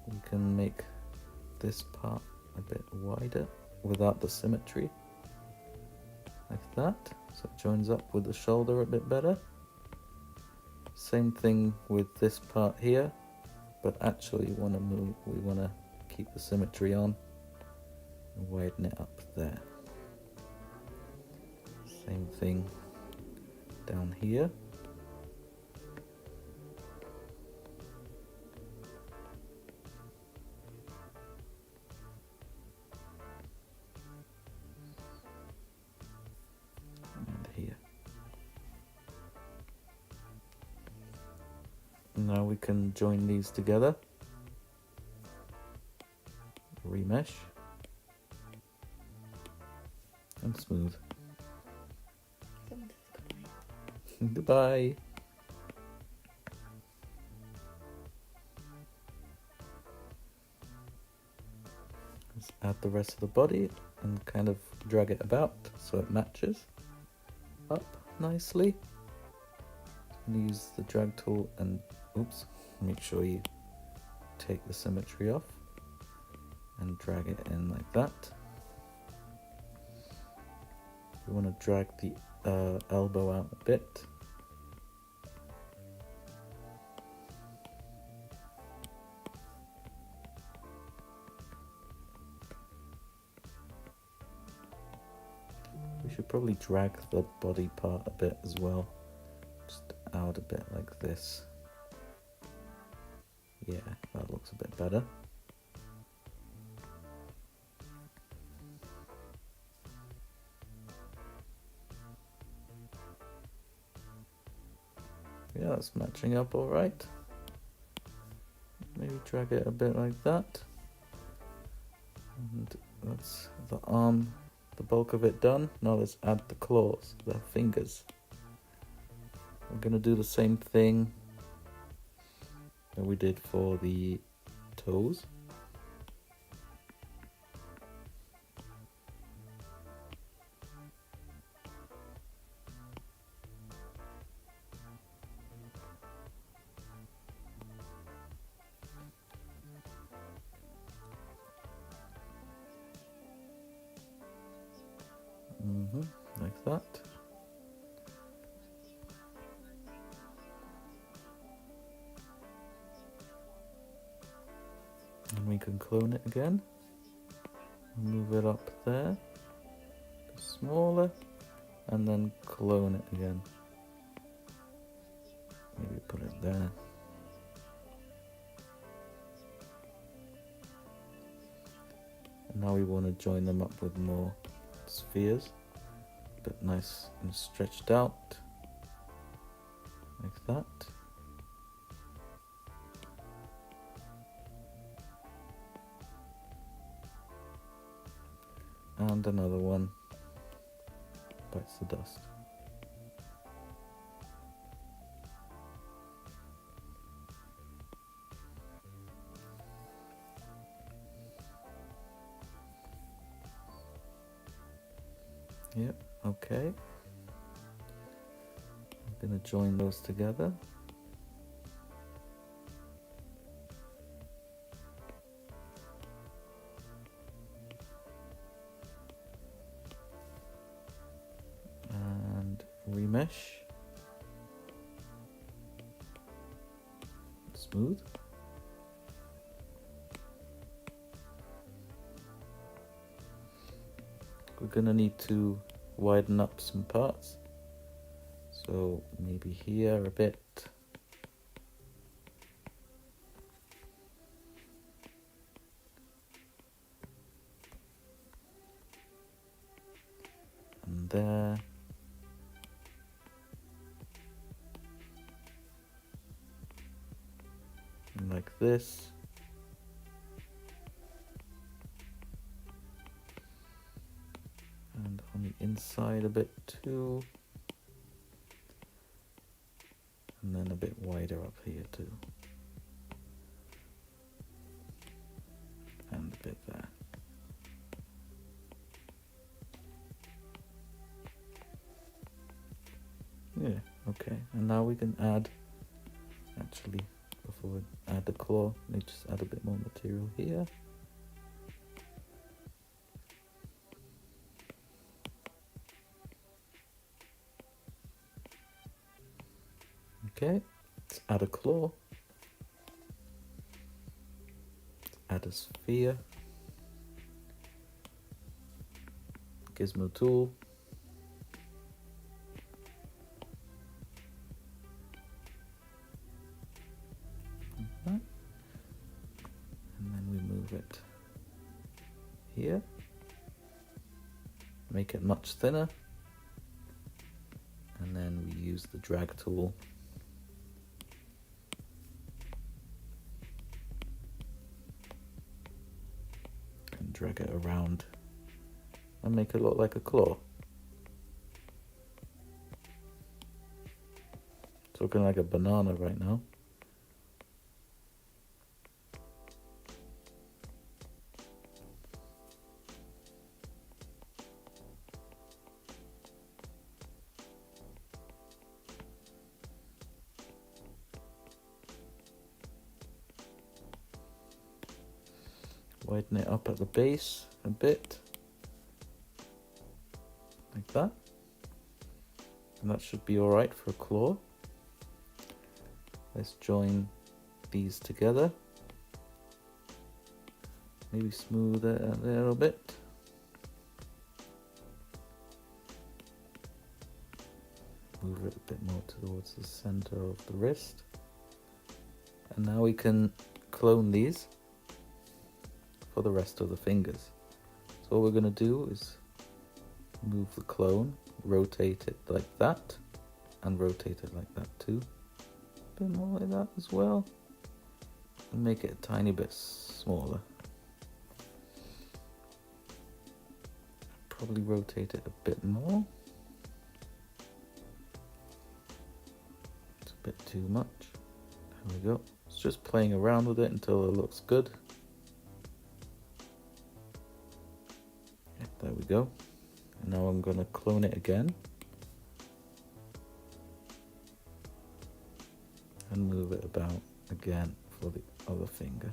we can make this part a bit wider without the symmetry, like that, so it joins up with the shoulder a bit better. Same thing with this part here, but actually we want to keep the symmetry on and widen it up there. Same thing down here. Now we can join these together. Remesh. And smooth. Someone says goodbye. Goodbye. Let's add the rest of the body and kind of drag it about so it matches up nicely. And use the drag tool and make sure you take the symmetry off and drag it in like that. You want to drag the elbow out a bit. We should probably drag the body part a bit as well. Just out a bit like this. Yeah, that looks a bit better. Yeah, that's matching up all right. Maybe drag it a bit like that. And that's the arm, the bulk of it done. Now let's add the claws, the fingers. We're going to do the same thing that we did for the toes. Like that. And we can clone it again. Move it up there. Smaller. And then clone it again. Maybe put it there. And now we want to join them up with more spheres. A bit nice and stretched out. Like that. And another one bites the dust. Yep, okay. I'm going to join those together. And remesh. Smooth. We're going to need to widen up some parts. So maybe here a bit. And there. And like this. And on the inside a bit too. And then a bit wider up here too. And a bit there. Yeah, okay. And now we can add, actually, before we add the claw, let me just add a bit more material here. Okay, let's add a claw. Let's add a sphere. Gizmo tool. And then we move it here. Make it much thinner. And then we use the drag tool. Drag it around and make it look like a claw. It's looking like a banana right now. Widen it up at the base a bit, like that, and that should be alright for a claw. Let's join these together, maybe smooth it a little bit. Move it a bit more towards the center of the wrist, and now we can clone these for the rest of the fingers. So what we're going to do is move the clone, rotate it like that, and rotate it like that too. A bit more like that as well. And make it a tiny bit smaller. Probably rotate it a bit more. It's a bit too much. There we go. It's just playing around with it until it looks good. There we go. And now I'm going to clone it again. And move it about again for the other finger.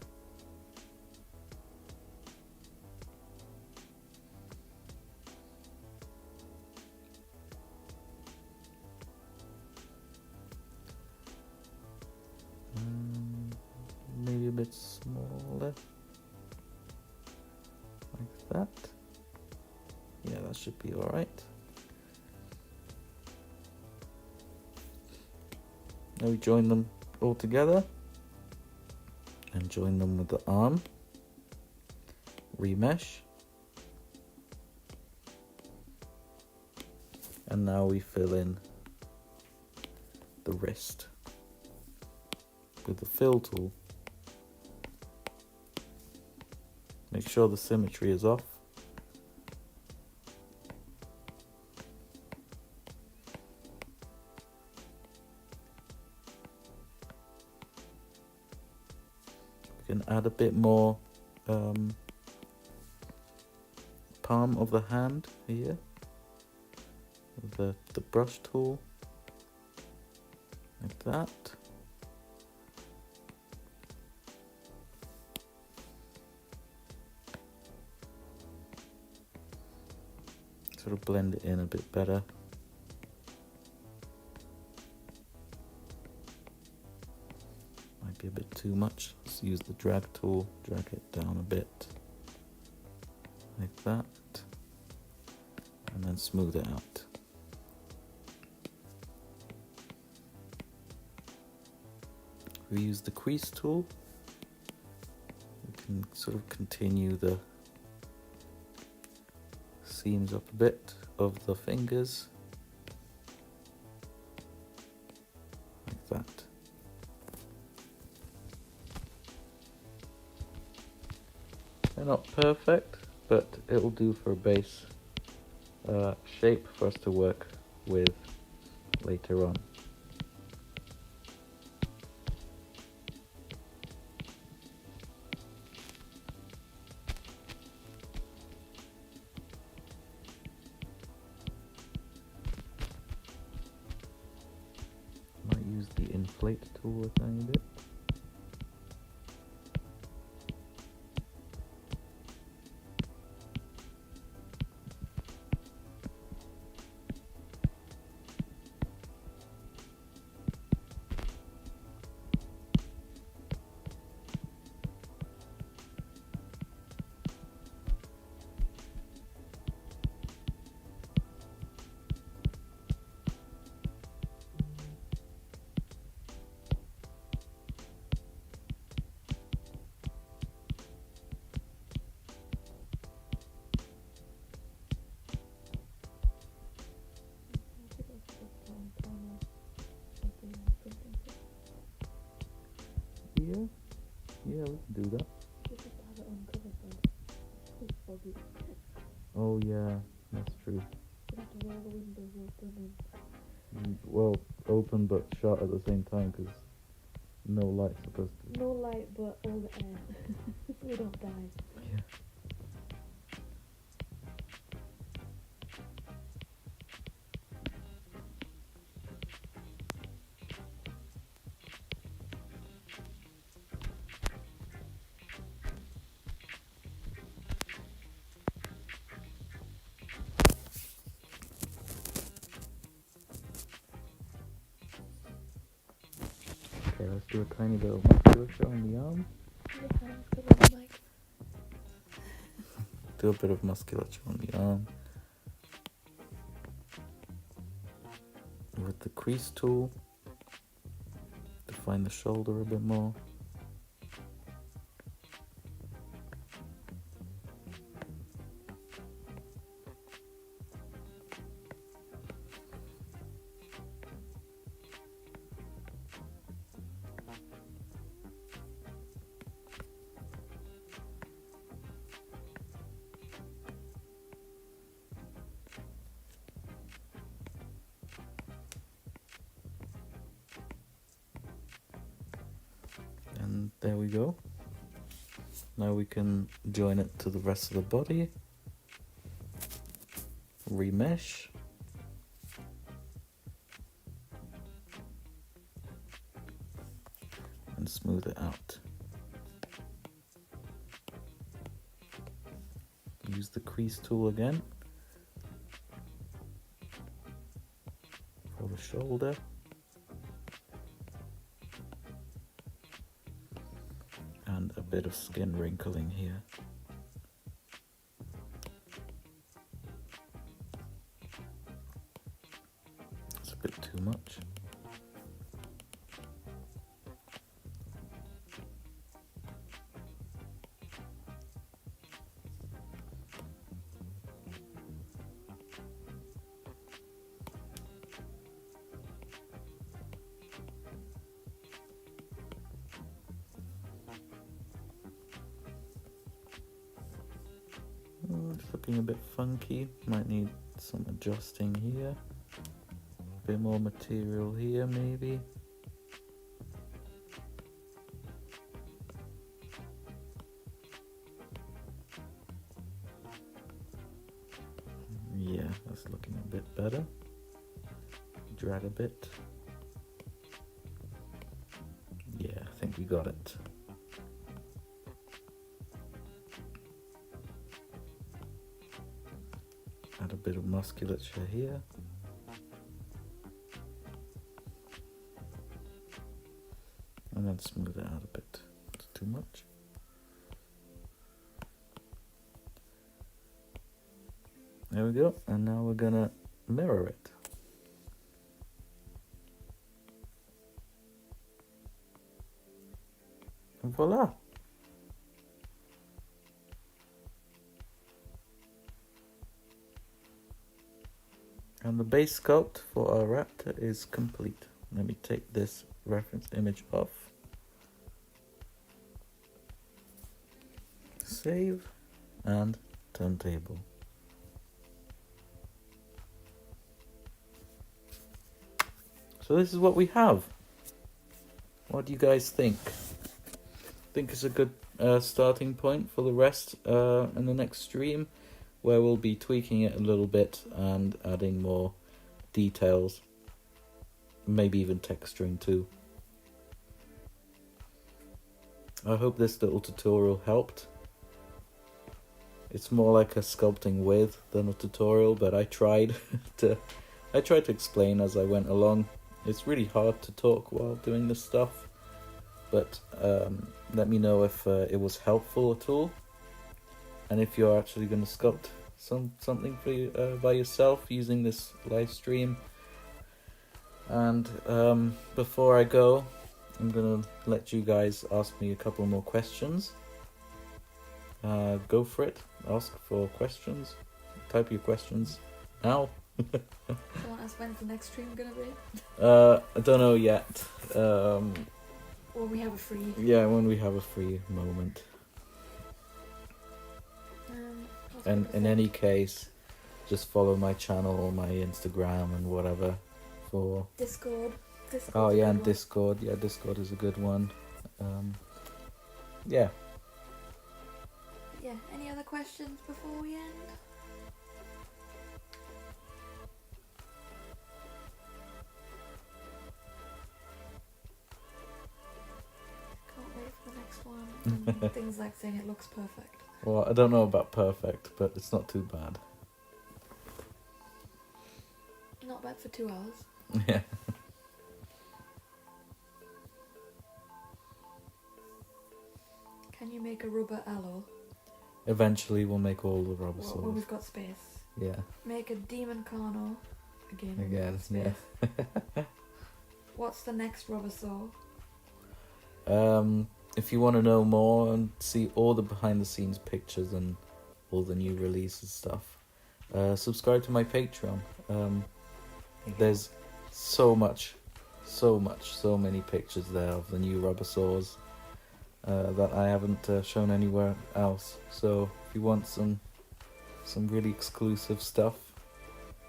should be alright. Now we join them all together and join them with the arm, remesh, and now we fill in the wrist with the fill tool. Make sure the symmetry is off. We can add a bit more palm of the hand here with the brush tool, like that. Sort of blend it in a bit better. Might be a bit too much. Let's use the drag tool, drag it down a bit, like that, and then smooth it out. We use the crease tool. We can sort of continue the seams up a bit of the fingers, like that. They're not perfect, but it will do for a base shape for us to work with later on. Might use the inflate tool a tiny bit. Yeah, we can do that. Oh yeah, that's true. Well, open but shut at the same time because no light's supposed to. No light, but all the air. We don't die. Yeah. Okay, let's do a tiny bit of musculature on the arm. Do a bit of musculature on the arm. With the crease tool, define the shoulder a bit more. And there we go. Now we can join it to the rest of the body. Remesh. And smooth it out. Use the crease tool again for the shoulder. And a bit of skin wrinkling here. a bit too much. It's looking a bit funky. Might need some adjusting here. A bit more material here, maybe. Yeah, that's looking a bit better. Drag a bit. Yeah, I think we got it. Add a bit of musculature here. And then smooth it out a bit. It's too much. There we go. And now we're gonna mirror it. And voila. And the base sculpt for our Raptor is complete. Let me take this reference image off. Save and turntable. So this is what we have. What do you guys think? Think it's a good starting point for the rest in the next stream, where we'll be tweaking it a little bit and adding more details, maybe even texturing too. I hope this little tutorial helped. It's more like a sculpting with than a tutorial, but I tried to explain as I went along. It's really hard to talk while doing this stuff, but let me know if it was helpful at all, and if you're actually going to sculpt something for you by yourself using this live stream. And before I go, I'm gonna let you guys ask me a couple more questions. Go for it. Ask for questions. Type your questions now. Someone asked when's the next stream gonna be? I don't know yet. Or we have a free. Yeah, when we have a free moment. And in any case, just follow my channel or my Instagram and whatever for Discord. Oh yeah, and Discord. Yeah, Discord is a good one. Yeah. Yeah, any other questions before we end? Can't wait for the next one. And things like saying it looks perfect. Well, I don't know about perfect, but it's not too bad. Not bad for 2 hours. Yeah. Can you make a rubber aloe? Eventually, we'll make all the rubber When swords. we've got space. Yeah. Make a demon carno. Again. when we've Again. got space. Yeah. What's the next rubber saw? If you want to know more and see all the behind the scenes pictures and all the new releases stuff, subscribe to my Patreon. There's so many pictures there of the new rubber saws that I haven't shown anywhere else. So if you want some really exclusive stuff,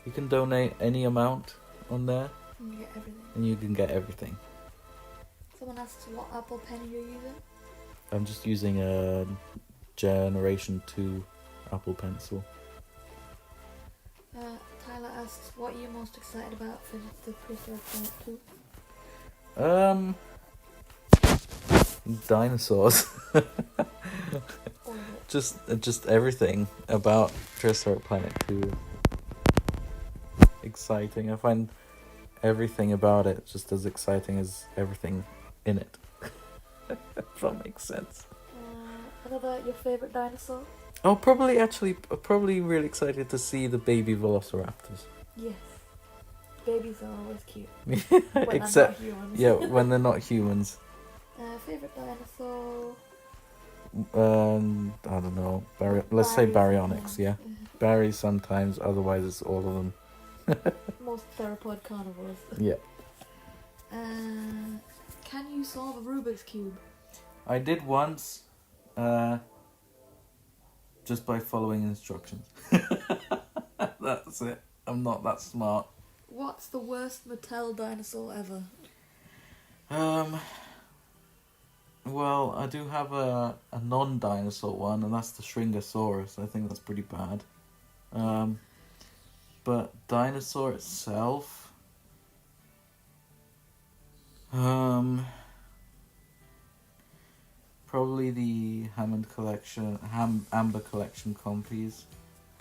you can donate any amount on there And you get everything. and you can get everything. Someone asks what Apple Pen you're using. I'm just using a Generation 2 Apple Pencil. Tyler asks, what are you most excited about for the Prehistoric Planet 2? Dinosaurs. All of it. just everything about Prehistoric Planet 2 exciting. I find everything about it just as exciting as everything in it. If that makes sense. Another, your favourite dinosaur? Oh, probably really excited to see the baby velociraptors. Yes. Babies are always cute. When Except, they're not humans. yeah, when they're not humans. Favorite dinosaur? I don't know. Let's say Barry baryonyx, sometimes. yeah. Barry sometimes, otherwise it's all of them. Most theropod carnivores. Yeah. Can you solve a Rubik's Cube? I did once, just by following instructions. That's it. I'm not that smart. What's the worst Mattel dinosaur ever? Well, I do have a non-dinosaur one, and that's the Shringosaurus. I think that's pretty bad. But dinosaur itself, probably the Hammond collection, Amber collection compies,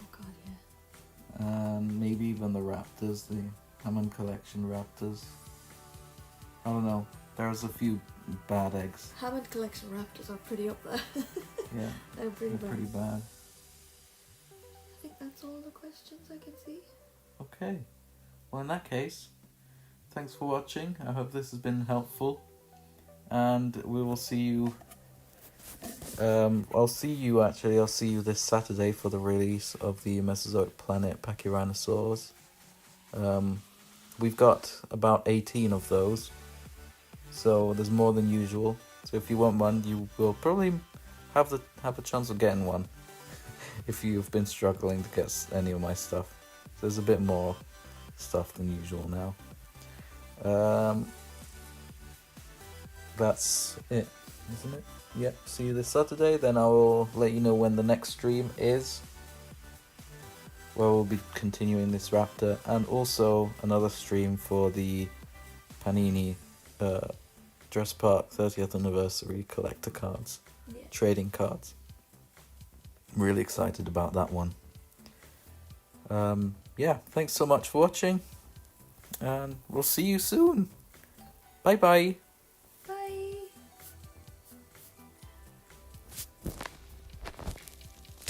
Oh god, yeah. and maybe even the Raptors, the Hammond collection Raptors. I don't know. There's a few bad eggs. Hammond collection Raptors are pretty up there. Yeah, They're pretty they're bad. pretty bad. I think that's all the questions I can see. Okay. Well, in that case, thanks for watching. I hope this has been helpful. And we will see you... I'll see you this Saturday for the release of the Mesozoic planet Pachyrhinosaurs. We've got about 18 of those. So there's more than usual. So if you want one, you will probably have a chance of getting one. If you've been struggling to get any of my stuff. There's a bit more stuff than usual now. That's it, isn't it? Yep, see you this Saturday. Then I will let you know when the next stream is, where we'll be continuing this Raptor, and also another stream for the Panini Dress Park 30th anniversary collector cards, Yeah. trading cards. I'm really excited about that one. Yeah, thanks so much for watching, and we'll see you soon. Bye bye.